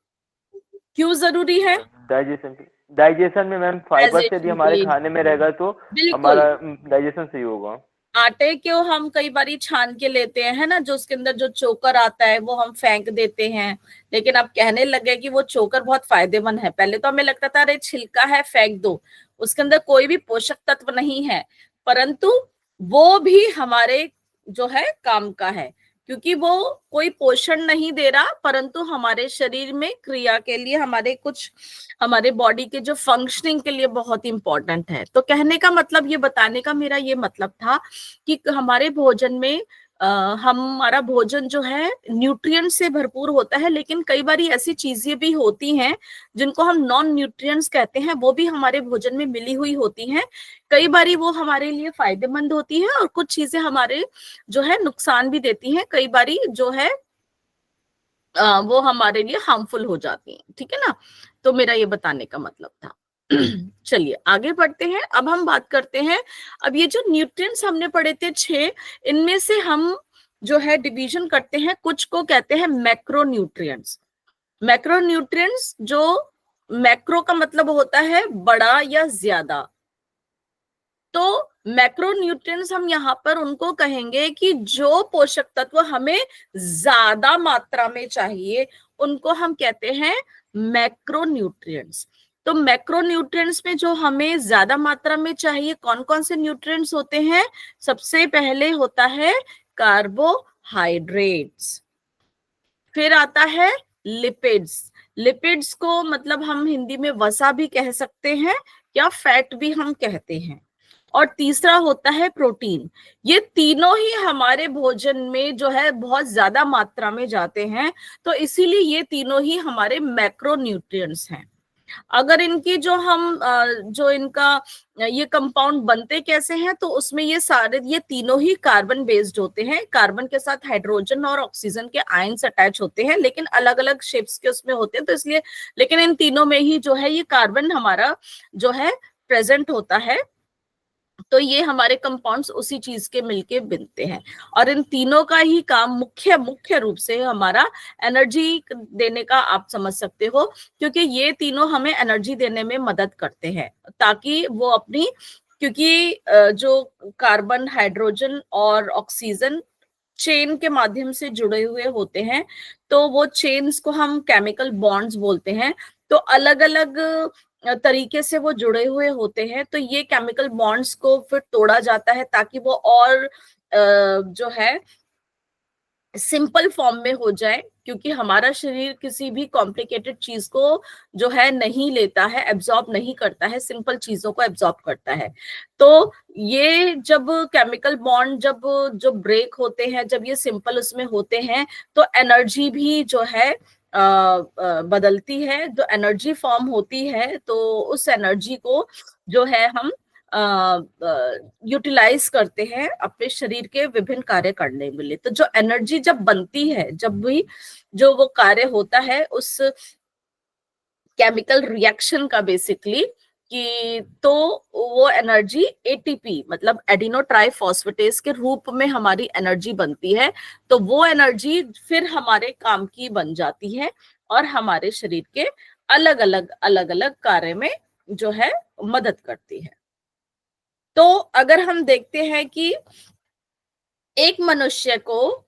क्यों जरूरी जी है? मैम, डाइजेशन में मैम, फाइबर से यदि डाइजेशन के हमारे लिए खाने में रहेगा तो बिल्कुल। हमारा डाइजेशन सही होगा। आटे को हम कई बारी छान के लेते हैं, है ना, जो उसके अंदर जो चोकर आता है वो हम फेंक देते हैं, लेकिन अब कहने लगे कि वो चोकर बहुत फायदेमंद है। पहले तो हमें लगता था अरे छिलका है फेंक दो, उसके अंदर कोई भी पोषक तत्व नहीं है, परंतु वो भी हमारे जो है काम का है, क्योंकि वो कोई पोषण नहीं दे रहा, परंतु हमारे शरीर में क्रिया के लिए, हमारे कुछ हमारे बॉडी के जो फंक्शनिंग के लिए बहुत इंपॉर्टेंट है। तो कहने का मतलब, ये बताने का मेरा ये मतलब था कि हमारे भोजन में हमारा भोजन जो है न्यूट्रिएंट से भरपूर होता है, लेकिन कई बार ऐसी चीजें भी होती हैं जिनको हम नॉन न्यूट्रिएंट्स कहते हैं, वो भी हमारे भोजन में मिली हुई होती हैं। कई बार वो हमारे लिए फायदेमंद होती है और कुछ चीजें हमारे जो है नुकसान भी देती हैं, कई बार जो है वो हमारे लिए हार्मफुल हो जाती हैं। ठीक है ना, तो मेरा ये बताने का मतलब था। चलिए आगे बढ़ते हैं, अब हम बात करते हैं। अब ये जो न्यूट्रिएंट्स हमने पढ़े थे 6, इनमें से हम जो है डिवीजन करते हैं, कुछ को कहते हैं मैक्रो न्यूट्रिएंट्स। मैक्रो न्यूट्रिएंट्स, जो मैक्रो का मतलब होता है बड़ा या ज्यादा, तो मैक्रोन्यूट्रिएंट्स हम यहाँ पर उनको कहेंगे कि जो पोषक तत्व हमें ज्यादा मात्रा में चाहिए उनको हम कहते हैं मैक्रोन्यूट्रिएंट्स। तो मैक्रोन्यूट्रिएंट्स में जो हमें ज्यादा मात्रा में चाहिए कौन कौन से न्यूट्रिएंट्स होते हैं? सबसे पहले होता है कार्बोहाइड्रेट्स, फिर आता है लिपिड्स। लिपिड्स को मतलब हम हिंदी में वसा भी कह सकते हैं या फैट भी हम कहते हैं। और तीसरा होता है प्रोटीन। ये तीनों ही हमारे भोजन में जो है बहुत ज्यादा मात्रा में जाते हैं, तो इसीलिए ये तीनों ही हमारे मैक्रोन्यूट्रिएंट्स हैं। अगर इनकी जो हम जो इनका ये कंपाउंड बनते कैसे हैं, तो उसमें ये तीनों ही कार्बन बेस्ड होते हैं। कार्बन के साथ हाइड्रोजन और ऑक्सीजन के आयंस अटैच होते हैं, लेकिन अलग अलग शेप्स के उसमें होते हैं, तो इसलिए लेकिन इन तीनों में ही जो है ये कार्बन हमारा जो है प्रेजेंट होता है। तो ये हमारे कंपाउंड्स उसी चीज के मिलके बनते हैं। और इन तीनों का ही काम मुख्य रूप से हमारा एनर्जी देने का आप समझ सकते हो, क्योंकि ये तीनों हमें एनर्जी देने में मदद करते हैं, ताकि वो अपनी, क्योंकि जो कार्बन, हाइड्रोजन और ऑक्सीजन चेन के माध्यम से जुड़े हुए होते हैं, तो वो चेन्स को हम केमिकल बॉन्ड्स बोलते हैं। तो अलग अलग तरीके से वो जुड़े हुए होते हैं, तो ये केमिकल बॉन्ड्स को फिर तोड़ा जाता है ताकि वो और जो है सिंपल फॉर्म में हो जाए, क्योंकि हमारा शरीर किसी भी कॉम्प्लिकेटेड चीज को जो है नहीं लेता है, एब्जॉर्ब नहीं करता है, सिंपल चीजों को एब्जॉर्ब करता है। तो ये जब केमिकल बॉन्ड जब जो ब्रेक होते हैं, जब ये सिंपल उसमें होते हैं, तो एनर्जी भी जो है बदलती है, जो एनर्जी फॉर्म होती है, तो उस एनर्जी को जो है हम यूटिलाइज करते हैं अपने शरीर के विभिन्न कार्य करने के लिए। तो जो एनर्जी जब बनती है, जब भी जो वो कार्य होता है उस केमिकल रिएक्शन का बेसिकली, कि तो वो एनर्जी एटीपी मतलब एडिनो ट्राइफॉस्फेटेस के रूप में हमारी एनर्जी बनती है। तो वो एनर्जी फिर हमारे काम की बन जाती है और हमारे शरीर के अलग अलग कार्य में जो है मदद करती है। तो अगर हम देखते हैं कि एक मनुष्य को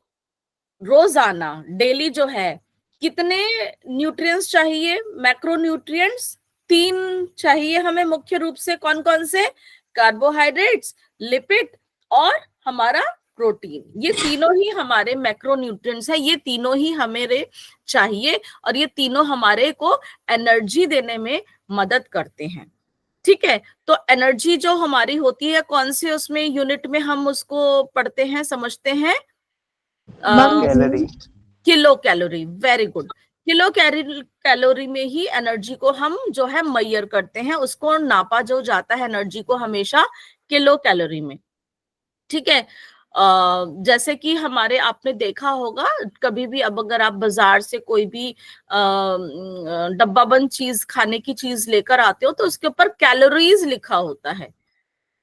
रोजाना डेली जो है कितने न्यूट्रिएंट्स चाहिए, मैक्रोन्यूट्रिएंट्स 3 चाहिए हमें मुख्य रूप से। कौन कौन से? कार्बोहाइड्रेट्स, लिपिड और हमारा प्रोटीन। ये तीनों ही हमारे मैक्रोन्यूट्रिएंट्स है, ये तीनों ही हमें चाहिए और ये तीनों हमारे को एनर्जी देने में मदद करते हैं। ठीक है, तो एनर्जी जो हमारी होती है कौन से उसमें यूनिट में हम उसको पढ़ते हैं, समझते हैं? Calorie. Kilo calorie. Very good. Kilo calorie में ही एनर्जी को हम जो है मेजर करते हैं, उसको नापा जो जाता है एनर्जी को हमेशा किलो कैलोरी में। ठीक है, जैसे कि हमारे आपने देखा होगा कभी भी, अब अगर आप बाजार से कोई भी डब्बा बंद चीज, खाने की चीज लेकर आते हो, तो उसके ऊपर कैलोरीज लिखा होता है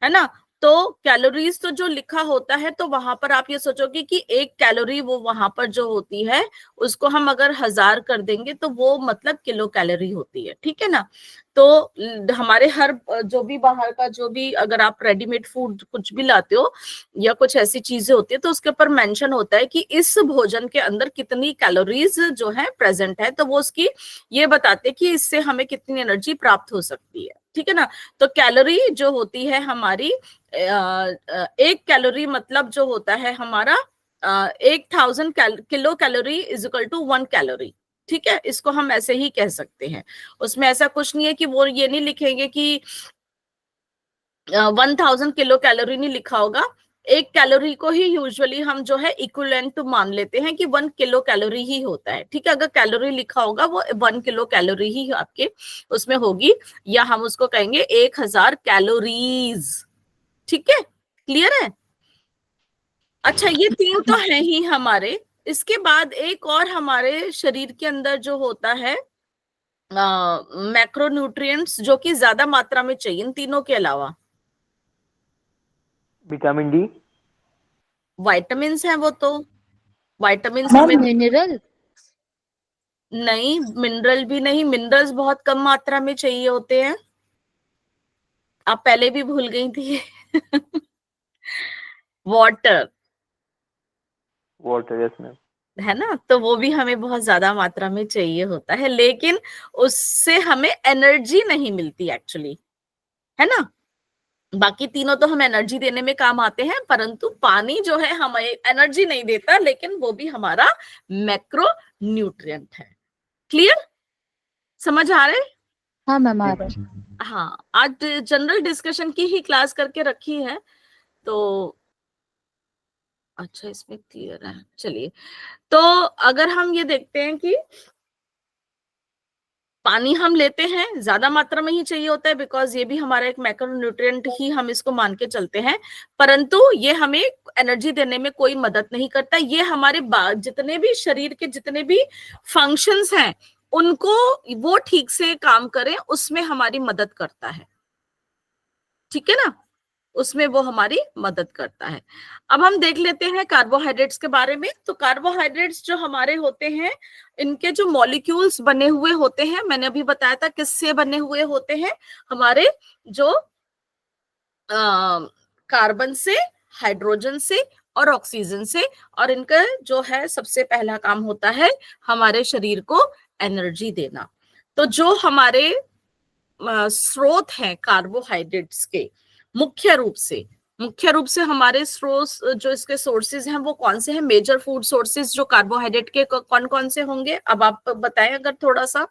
ना। तो कैलोरीज तो जो लिखा होता है, तो वहां पर आप ये सोचोगे कि 1 कैलोरी वो वहां पर जो होती है उसको हम अगर 1000 कर देंगे तो वो मतलब किलो कैलोरी होती है। ठीक है ना। तो हमारे हर जो भी बाहर का जो भी, अगर आप रेडीमेड फूड कुछ भी लाते हो या कुछ ऐसी चीजें होती है, तो उसके ऊपर मेंशन होता है कि इस भोजन के अंदर कितनी कैलोरीज जो है प्रेजेंट है, तो वो उसकी ये बताते हैं कि इससे हमें कितनी एनर्जी प्राप्त हो सकती है। ठीक है ना। तो कैलोरी जो होती है हमारी, 1 कैलोरी मतलब जो होता है हमारा 1000 kilo calorie is equal to 1 calorie. ठीक है, इसको हम ऐसे ही कह सकते हैं। उसमें ऐसा कुछ नहीं है कि वो ये नहीं लिखेंगे कि 1000 किलो कैलोरी नहीं लिखा होगा। 1 कैलोरी को ही यूजुअली हम जो है इक्विवेलेंट मान लेते हैं कि 1 किलो कैलोरी ही होता है। ठीक है, अगर कैलोरी लिखा होगा वो 1 किलो कैलोरी ही आपके उसमें होगी, या हम उसको कहेंगे 1000 कैलोरीज। ठीक है, क्लियर है? अच्छा, ये 3 तो है ही हमारे। इसके बाद एक और हमारे शरीर के अंदर जो होता है मैक्रोन्यूट्रिएंट्स, जो कि ज्यादा मात्रा में चाहिए इन तीनों के अलावा। Vitamin D. वाइटामिन्स हैं वो तो। वाइटामिन्स मैम हमें मिनरल। नहीं, मिनरल भी नहीं, मिनरल्स बहुत कम मात्रा में चाहिए होते हैं। आप पहले भी भूल गई थी। Water, water, yes ma'am. है ना, तो वो भी हमें बहुत ज्यादा मात्रा में चाहिए होता है, लेकिन उससे हमें एनर्जी नहीं मिलती एक्चुअली, है ना। बाकी तीनों तो हम एनर्जी देने में काम आते हैं, परंतु पानी जो है हमें एनर्जी नहीं देता, लेकिन वो भी हमारा मैक्रो न्यूट्रिएंट है। क्लियर, समझ आ रहे? हाँ मैम, आ जी रहा है। मैम। हाँ, आज जनरल डिस्कशन की ही क्लास करके रखी है, तो अच्छा इसमें क्लियर है। चलिए, तो अगर हम ये देखते हैं कि पानी हम लेते हैं, ज्यादा मात्रा में ही चाहिए होता है, बिकॉज ये भी हमारा एक मैक्रोन्यूट्रिएंट ही हम इसको मान के चलते हैं, परंतु ये हमें एनर्जी देने में कोई मदद नहीं करता। ये हमारे जितने भी शरीर के जितने भी फंक्शंस हैं उनको वो ठीक से काम करें उसमें हमारी मदद करता है, ठीक है ना, उसमें वो हमारी मदद करता है। अब हम देख लेते हैं कार्बोहाइड्रेट्स के बारे में। तो कार्बोहाइड्रेट्स जो हमारे होते हैं, इनके जो मॉलिक्यूल्स बने हुए होते हैं, मैंने अभी बताया था किससे बने हुए होते हैं, हमारे जो कार्बन से, हाइड्रोजन से और ऑक्सीजन से। और इनका जो है सबसे पहला काम होता है हमारे शरीर को एनर्जी देना। तो जो हमारे स्रोत हैं कार्बोहाइड्रेट्स के, मुख्य रूप से हमारे स्रोत जो इसके सोर्सेज हैं वो कौन से हैं, मेजर फूड सोर्सेज जो कार्बोहाइड्रेट के कौन कौन से होंगे, अब आप बताएं अगर थोड़ा सा।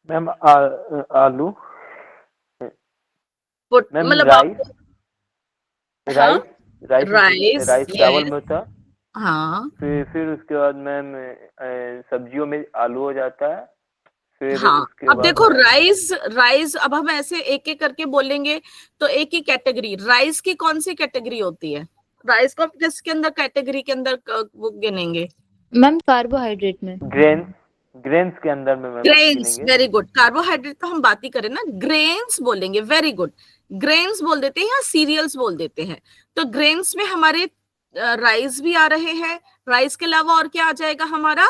मैम आलू, मैम मतलब राइस, आप, हाँ, राइस राइस, चावल में होता है। हाँ फिर उसके बाद मैम सब्जियों में आलू हो जाता है। फिर हाँ। उसके अब बाद देखो मैम राइस अब हम ऐसे एक एक करके बोलेंगे तो एक ही कैटेगरी, राइस की कौन सी कैटेगरी होती है, राइस को आप किसके अंदर कैटेगरी के अंदर वो गिनेंगे? मैम कार्बोहाइड्रेट में। ग्रेन्स, ग्रेन्स के अंदर में मैम ग्रेन्स, गिनेंगे। Very good. कार्बोहाइड्रेट तो हम बात ही करें ना, ग्रेन्स बोलेंगे, वेरी गुड। ग्रेन्स बोल देते हैं या सीरियल्स बोल देते हैं। तो ग्रेन्स में हमारे राइस भी आ रहे हैं, राइस के अलावा और क्या आ जाएगा हमारा?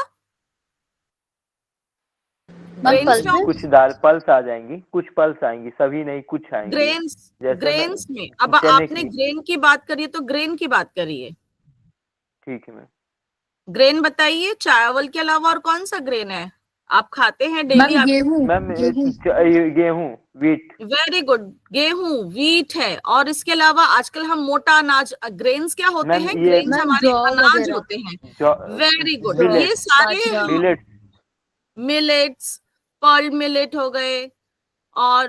मैम ग्रेन्स में कुछ दाल पल्स आ जाएंगी, कुछ पल्स आएंगी, सभी नहीं कुछ आएंगी। ग्रेन्स, जैसे ग्रेन्स में अब चने आपने की। ग्रेन की बात करी तो ग्रेन की बात करिए। ठीक है मैम। ग्रेन बताइए, चावल के अलावा और कौन सा ग्रेन है आप खाते हैं डेली? मैम आप, गेहूं, मैम गेहूं। गेहूं, वीट। वेरी गुड, गेहूं, वीट है। और इसके अलावा आजकल हम मोटा अनाज, ग्रेन्स क्या होते मैम हैं? ये ग्रेन्स मैम हमारे जौ अनाज वगैरह, होते हैं। जो वेरी गुड, जौ, ये मिलेट, सारे बाजरा। हम, मिलेट। मिलेट्स, पर्ल मिलेट हो गए, और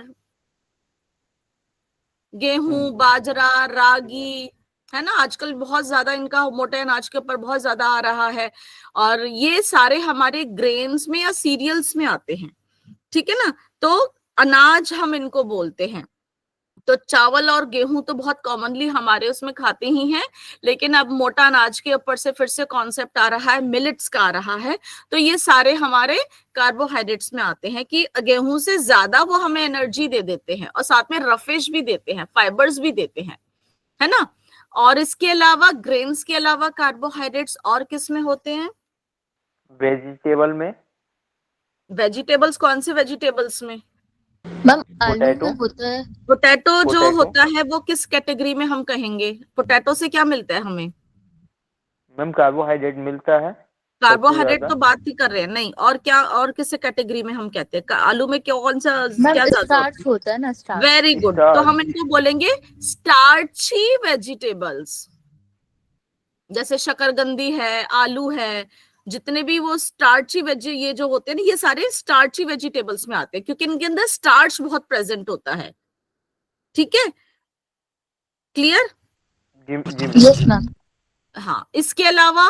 गेहूं, बाजरा, रागी, है ना, आजकल बहुत ज्यादा इनका मोटे अनाज के ऊपर बहुत ज्यादा आ रहा है। और ये सारे हमारे ग्रेन्स में या सीरियल्स में आते हैं, ठीक है ना। तो अनाज हम इनको बोलते हैं। तो चावल और गेहूं तो बहुत कॉमनली हमारे उसमें खाते ही हैं, लेकिन अब मोटा अनाज के ऊपर से फिर से कॉन्सेप्ट आ रहा है, मिलेट्स का आ रहा है। तो ये सारे हमारे कार्बोहाइड्रेट्स में आते हैं कि गेहूं से ज्यादा वो हमें एनर्जी दे देते हैं, और साथ में रफेज भी देते हैं, फाइबर्स भी देते हैं, है ना। और इसके अलावा ग्रेन्स के अलावा कार्बोहाइड्रेट्स और किस में होते हैं? वेजिटेबल में, वेजिटेबल्स, कौन से वेजिटेबल्स में? मैम आलू में पोटैटो, होता है। पोटैटो जो पोटैटो। होता है वो किस कैटेगरी में हम कहेंगे? पोटैटो से क्या मिलता है हमें? मैम कार्बोहाइड्रेट मिलता है सबसे कार्बोहाइड्रेट ज्यादा। तो बात ही कर रहे हैं, नहीं, और क्या, और किस कैटेगरी में हम कहते हैं? आलू में क्या, कौन सा, मैम क्या ज्यादा होता स्टार्च होता है ना, है? स्टार्च। वेरी गुड, तो हम स्टार्च। इनको बोलेंगे स्टार्ची वेजिटेबल्स। जैसे शकरकंदी है, आलू है, जितने भी वो स्टार्ची वेजी ये जो होते हैं ना, ये सारे स्टार्ची वेजिटेबल्स में आते हैं, क्योंकि इनके अंदर स्टार्च बहुत प्रेजेंट होता है, ठीक है, क्लियर। जी जी मैम। Yes ma'am. हाँ, इसके अलावा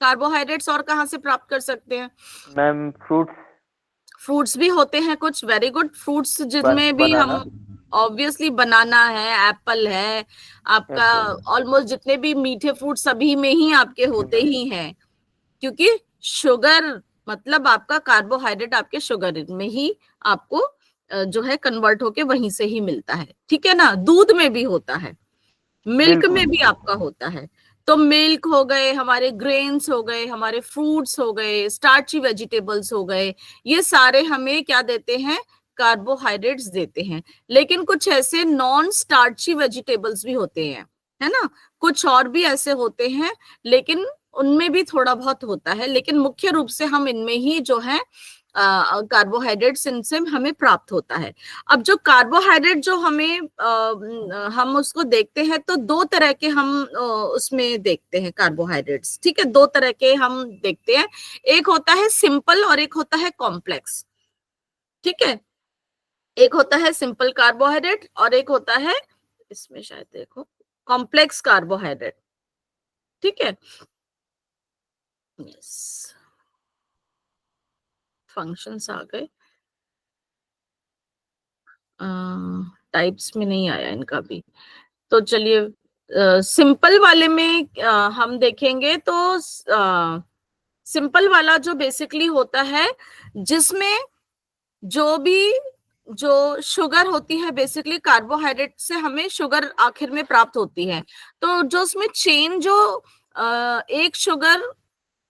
कार्बोहाइड्रेट्स और कहाँ से प्राप्त कर सकते हैं? मैम फ्रूट्स, फ्रूट्स भी होते हैं कुछ, वेरी गुड। फ्रूट्स जिनमें भी हम, बनाना, ऑब्वियसली बनाना है, एप्पल है आपका, एप्पल। ऑलमोस्ट जितने भी मीठे फ्रूट सभी में ही आपके जी होते मैम। ही हैं, क्योंकि शुगर, मतलब आपका कार्बोहाइड्रेट आपके शुगर में ही आपको जो है कन्वर्ट होके वहीं से ही मिलता है, ठीक है ना। दूध में भी होता है, मिल्क में बिल्कुल। भी आपका होता है। तो मिल्क हो गए हमारे, ग्रेन्स हो गए हमारे, फ्रूट्स हो गए, स्टार्ची वेजिटेबल्स हो गए, ये सारे हमें क्या देते हैं? कार्बोहाइड्रेट्स देते हैं। लेकिन कुछ ऐसे नॉन स्टार्ची वेजिटेबल्स भी होते हैं, है ना, कुछ और भी ऐसे होते हैं, लेकिन उनमें भी थोड़ा बहुत होता है, लेकिन मुख्य रूप से हम इनमें ही जो है कार्बोहाइड्रेट्स इनसे हमें प्राप्त होता है। अब जो कार्बोहाइड्रेट जो हमें हम उसको देखते हैं तो दो तरह के हम उसमें देखते हैं कार्बोहाइड्रेट्स, ठीक है, दो तरह के हम देखते हैं, एक होता है सिंपल और एक होता है कॉम्प्लेक्स, ठीक है, एक होता है सिंपल कार्बोहाइड्रेट और एक होता है, इसमें शायद देखो, कॉम्प्लेक्स कार्बोहाइड्रेट, ठीक है। यस, फंक्शंस आ गए, टाइप्स में नहीं आया इनका भी, तो चलिए सिंपल वाले में हम देखेंगे तो सिंपल वाला जो बेसिकली होता है, जिसमें जो भी जो शुगर होती है, बेसिकली कार्बोहाइड्रेट से हमें शुगर आखिर में प्राप्त होती है, तो जो उसमें चेन जो एक शुगर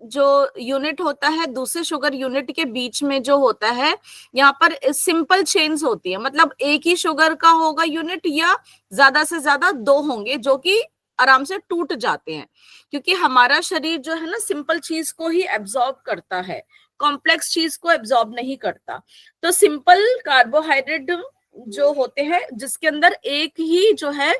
जो यूनिट होता है दूसरे शुगर यूनिट के बीच में जो होता है, यहाँ पर सिंपल चेन्स होती है, मतलब एक ही शुगर का होगा यूनिट या ज्यादा से ज्यादा दो होंगे जो कि आराम से टूट जाते हैं, क्योंकि हमारा शरीर जो है ना सिंपल चीज को ही एब्जॉर्ब करता है, कॉम्प्लेक्स चीज को एब्जॉर्ब नहीं करता। तो सिंपल कार्बोहाइड्रेट जो होते हैं जिसके अंदर एक ही जो है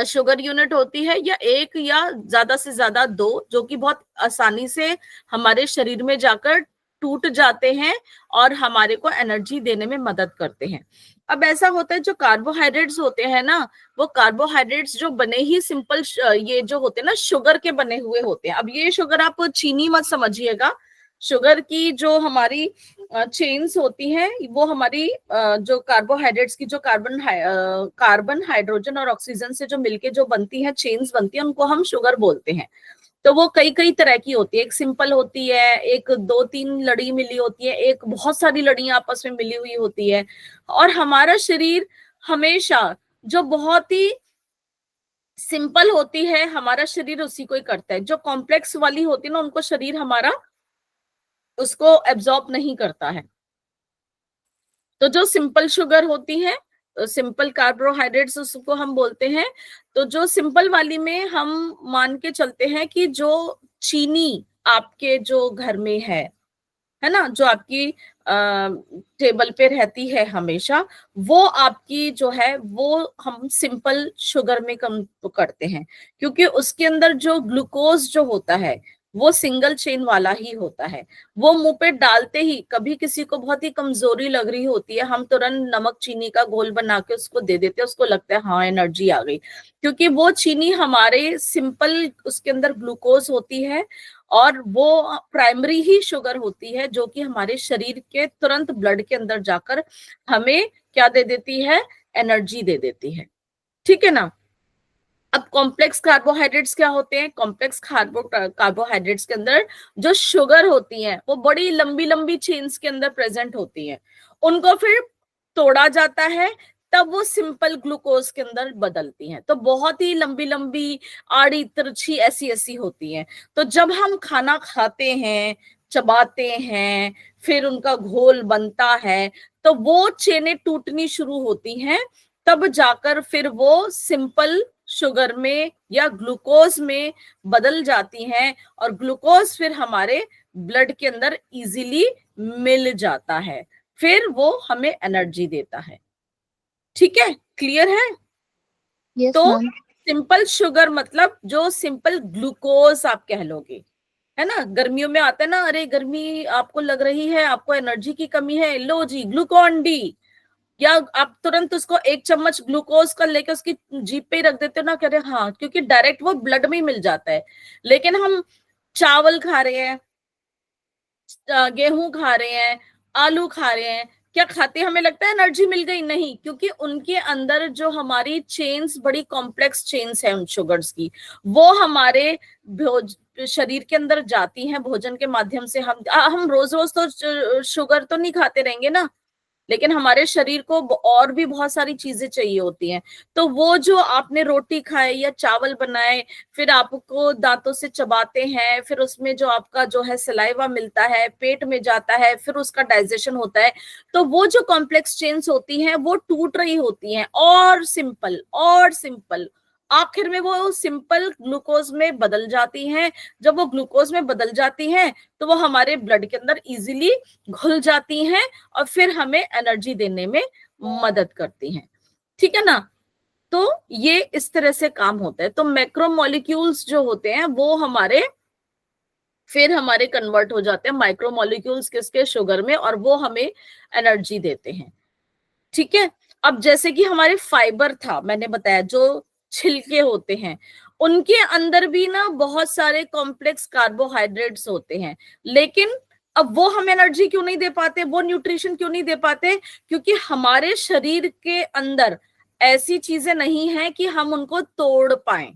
शुगर यूनिट होती है, या एक या ज्यादा से ज्यादा दो, जो कि बहुत आसानी से हमारे शरीर में जाकर टूट जाते हैं और हमारे को एनर्जी देने में मदद करते हैं। अब ऐसा होता है जो कार्बोहाइड्रेट्स होते हैं ना, वो कार्बोहाइड्रेट्स जो बने ही सिंपल ये जो होते हैं ना शुगर के बने हुए होते हैं। अब ये शुगर आप चीनी मत समझिएगा, शुगर की जो हमारी चेन्स होती हैं वो हमारी जो कार्बोहाइड्रेट्स की जो कार्बन हाइड्रोजन और ऑक्सीजन से जो मिलके जो बनती है चेन्स बनती है, उनको हम शुगर बोलते हैं। तो वो कई कई तरह की होती है, एक सिंपल होती है, एक दो तीन लड़ी मिली होती है, एक बहुत सारी लड़ियां आपस में मिली हुई होती है। और हमारा शरीर हमेशा जो बहुत ही सिंपल होती है हमारा शरीर उसी को ही करता है, जो कॉम्प्लेक्स वाली होती है ना उनको शरीर हमारा उसको एब्जॉर्ब नहीं करता है। तो जो सिंपल शुगर होती है, सिंपल कार्बोहाइड्रेट्स उसको हम बोलते हैं। तो जो सिंपल वाली में हम मान के चलते हैं कि जो चीनी आपके जो घर में है ना, जो आपकी टेबल पे रहती है हमेशा, वो आपकी जो है वो हम सिंपल शुगर में कम करते हैं, क्योंकि उसके अंदर जो ग्लूकोज जो होता है वो सिंगल चेन वाला ही होता है। वो मुंह पे डालते ही, कभी किसी को बहुत ही कमजोरी लग रही होती है, हम तुरंत नमक चीनी का घोल बना के उसको दे देते हैं, उसको लगता है हाँ एनर्जी आ गई, क्योंकि वो चीनी हमारे सिंपल उसके अंदर ग्लूकोज होती है और वो प्राइमरी ही शुगर होती है, जो कि हमारे शरीर के तुरंत ब्लड के अंदर जाकर हमें क्या दे देती है, एनर्जी दे देती है, ठीक है ना। अब कॉम्प्लेक्स कार्बोहाइड्रेट्स क्या होते हैं, कॉम्प्लेक्स कार्बोहाइड्रेट्स के अंदर जो शुगर होती है वो बड़ी लंबी लंबी चेन्स के अंदर प्रेजेंट होती है, उनको फिर तोड़ा जाता है, तब वो सिंपल ग्लूकोज के अंदर बदलती हैं। तो बहुत ही लंबी लंबी आड़ी तिरछी ऐसी ऐसी होती हैं। तो जब हम खाना खाते हैं, चबाते हैं, फिर उनका घोल बनता है, तो वो चेनें टूटनी शुरू होती हैं, तब जाकर फिर वो सिंपल शुगर में या ग्लूकोज में बदल जाती हैं, और ग्लूकोज फिर हमारे ब्लड के अंदर इजीली मिल जाता है, फिर वो हमें एनर्जी देता है। ठीक है, क्लियर है? यस तो मैम। सिंपल शुगर मतलब जो सिंपल ग्लूकोज आप कह लोगे, है ना। गर्मियों में आता है ना, अरे गर्मी आपको लग रही है, आपको एनर्जी की कमी है, लो जी ग्लूकॉन डी, या आप तुरंत उसको एक चम्मच ग्लूकोज का लेके उसकी जीभ पे ही रख देते हो ना, कह रहे हाँ, क्योंकि डायरेक्ट वो ब्लड में ही मिल जाता है। लेकिन हम चावल खा रहे हैं, गेहूं खा रहे हैं, आलू खा रहे हैं, क्या खाते हमें लगता है एनर्जी मिल गई? नहीं, क्योंकि उनके अंदर जो हमारी चेन्स बड़ी कॉम्प्लेक्स चेन्स है उन शुगर्स की, वो हमारे शरीर के अंदर जाती हैं भोजन के माध्यम से। हम रोज रोज तो शुगर तो नहीं खाते रहेंगे ना, लेकिन हमारे शरीर को और भी बहुत सारी चीजें चाहिए होती हैं। तो वो जो आपने रोटी खाए या चावल बनाए, फिर आपको दांतों से चबाते हैं, फिर उसमें जो आपका जो है सलाइवा मिलता है, पेट में जाता है, फिर उसका डाइजेशन होता है, तो वो जो कॉम्प्लेक्स चेन्स होती हैं वो टूट रही होती हैं, और सिंपल आखिर में वो सिंपल ग्लूकोज में बदल जाती हैं। जब वो ग्लूकोज में बदल जाती हैं तो वो हमारे ब्लड के अंदर इजीली घुल जाती हैं और फिर हमें एनर्जी देने में मदद करती हैं। ठीक है ना? तो ये इस तरह से काम होता है। तो मैक्रोमोलिक्यूल्स जो होते हैं वो हमारे कन्वर्ट हो जाते हैं माइक्रोमोलिक्यूल्स किसके, शुगर में, और वो हमें एनर्जी देते हैं। ठीक है। अब जैसे कि हमारे फाइबर था, मैंने बताया जो छिलके होते हैं उनके अंदर भी ना बहुत सारे कॉम्प्लेक्स कार्बोहाइड्रेट्स होते हैं, लेकिन अब वो हम एनर्जी क्यों नहीं दे पाते, वो न्यूट्रिशन क्यों नहीं दे पाते? क्योंकि हमारे शरीर के अंदर ऐसी चीजें नहीं है कि हम उनको तोड़ पाए।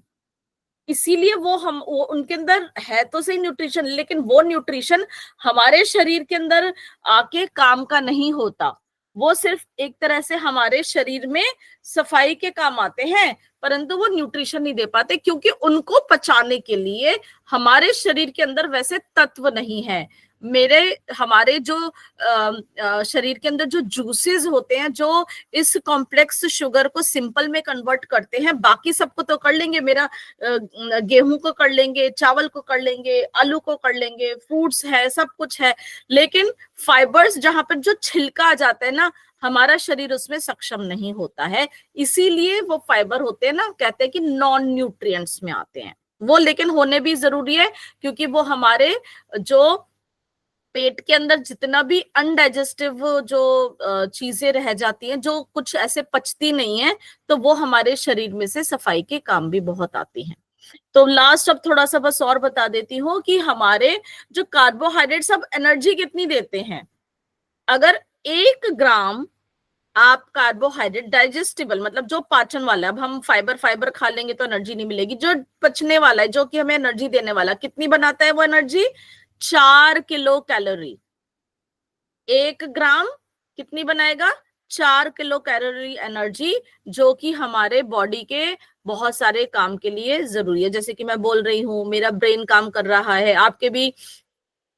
इसीलिए वो उनके अंदर है तो सही न्यूट्रिशन, लेकिन वो न्यूट्रिशन हमारे शरीर के अंदर आके काम का नहीं होता। वो सिर्फ एक तरह से हमारे शरीर में सफाई के काम आते हैं, परंतु वो न्यूट्रिशन नहीं दे पाते, क्योंकि उनको पचाने के लिए हमारे शरीर के अंदर वैसे तत्व नहीं है। हमारे जो शरीर के अंदर जो जूसेस होते हैं जो इस कॉम्प्लेक्स शुगर को सिंपल में कन्वर्ट करते हैं, बाकी सबको तो कर लेंगे, मेरा गेहूं को कर लेंगे, चावल को कर लेंगे, आलू को कर लेंगे, फ्रूट्स है, सब कुछ है, लेकिन फाइबर्स जहां पर जो छिलका आ जाता है ना, हमारा शरीर उसमें सक्षम नहीं होता है। इसीलिए वो फाइबर होते हैं ना, कहते हैं कि नॉन न्यूट्रिएंट्स में आते हैं वो, लेकिन होने भी जरूरी है, क्योंकि वो हमारे जो पेट के अंदर जितना भी अनडाइजेस्टिव जो चीजें रह जाती हैं, जो कुछ ऐसे पचती नहीं है, तो वो हमारे शरीर में से सफाई के काम भी बहुत आती हैं। तो लास्ट अब थोड़ा सा बस और बता देती हूँ कि हमारे जो कार्बोहाइड्रेट्स अब एनर्जी कितनी देते हैं। अगर 1 ग्राम आप कार्बोहाइड्रेट डाइजेस्टिबल, मतलब जो पाचन वाला है, अब हम फाइबर खा लेंगे तो एनर्जी नहीं मिलेगी, जो पचने वाला है, जो कि हमें एनर्जी देने वाला, कितनी बनाता है वो एनर्जी? 4 kilo calorie. 1 ग्राम कितनी बनाएगा? 4 किलो कैलोरी एनर्जी, जो कि हमारे बॉडी के बहुत सारे काम के लिए जरूरी है। जैसे कि मैं बोल रही हूँ, मेरा ब्रेन काम कर रहा है, आपके भी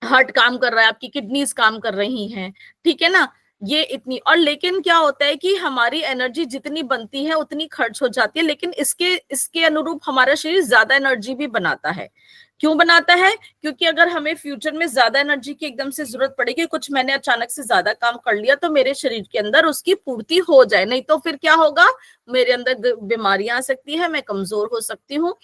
हार्ट काम कर रहा है, आपकी किडनीज काम कर रही हैं, ठीक है ना? ये इतनी, और लेकिन क्या होता है कि हमारी एनर्जी जितनी बनती है उतनी खर्च हो जाती है, लेकिन इसके इसके अनुरूप हमारा शरीर ज्यादा एनर्जी भी बनाता है। क्यों बनाता है? क्योंकि अगर हमें फ्यूचर में ज्यादा एनर्जी की एकदम से जरूरत पड़ेगी, कुछ मैंने अचानक से ज्यादा काम कर लिया, तो मेरे शरीर के अंदर उसकी पूर्ति हो जाए, नहीं तो फिर क्या होगा, मेरे अंदर बीमारियां आ सकती है, मैं कमजोर हो सकती हूँ।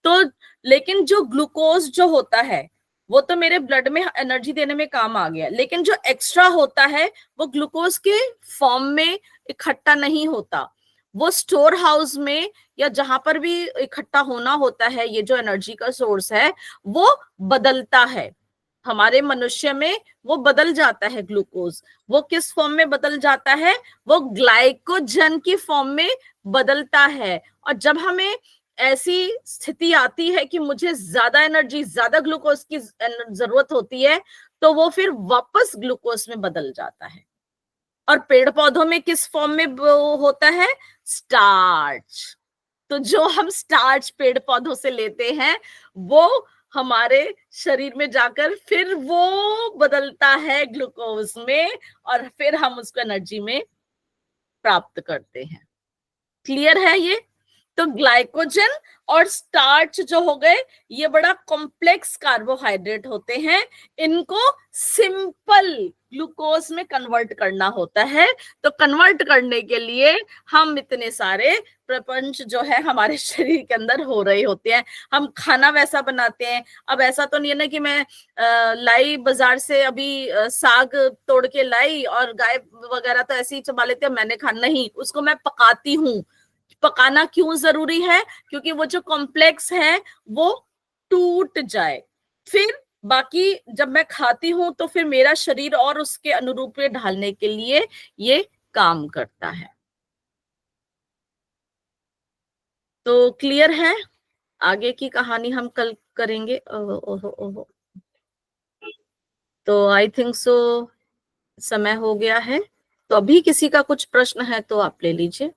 तो लेकिन जो ग्लूकोज जो होता है वो तो मेरे ब्लड में एनर्जी देने में काम आ गया, लेकिन जो एक्स्ट्रा होता है वो ग्लूकोज के फॉर्म में इकट्ठा नहीं होता, वो स्टोर हाउस में या जहां पर भी इकट्ठा होना होता है, ये जो एनर्जी का सोर्स है वो बदलता है। हमारे मनुष्य में वो बदल जाता है ग्लूकोज। वो किस फॉर्म में बदल जाता है? वो ग्लाइकोजन की फॉर्म में बदलता है। और जब हमें ऐसी स्थिति आती है कि मुझे ज्यादा एनर्जी, ज्यादा ग्लूकोज की जरूरत होती है, तो वो फिर वापस ग्लूकोज में बदल जाता है। और पेड़ पौधों में किस फॉर्म में वो होता है? स्टार्च। तो जो हम स्टार्च पेड़ पौधों से लेते हैं वो हमारे शरीर में जाकर फिर वो बदलता है ग्लूकोज में, और फिर हम उसको एनर्जी में प्राप्त करते हैं। क्लियर है ये? तो ग्लाइकोजन और स्टार्च जो हो गए, ये बड़ा कॉम्प्लेक्स कार्बोहाइड्रेट होते हैं, इनको सिंपल ग्लूकोज में कन्वर्ट करना होता है। तो कन्वर्ट करने के लिए हम इतने सारे प्रपंच जो है हमारे शरीर के अंदर हो रहे होते हैं, हम खाना वैसा बनाते हैं। अब ऐसा तो नहीं है ना कि मैं लाई बाजार से अभी साग तोड़ के लाई और गाय वगैरह तो ऐसे ही चबा लेते हैं, मैंने खाना नहीं, उसको मैं पकाती हूँ। पकाना क्यों जरूरी है? क्योंकि वो जो कॉम्प्लेक्स है वो टूट जाए, फिर बाकी जब मैं खाती हूं तो फिर मेरा शरीर और उसके अनुरूप ढालने के लिए ये काम करता है। तो क्लियर है? आगे की कहानी हम कल करेंगे। ओहो ओहो ओहो, तो आई थिंक सो समय हो गया है। तो अभी किसी का कुछ प्रश्न है तो आप ले लीजिए,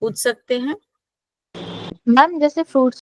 पूछ सकते हैं। मैम जैसे फ्रूट्स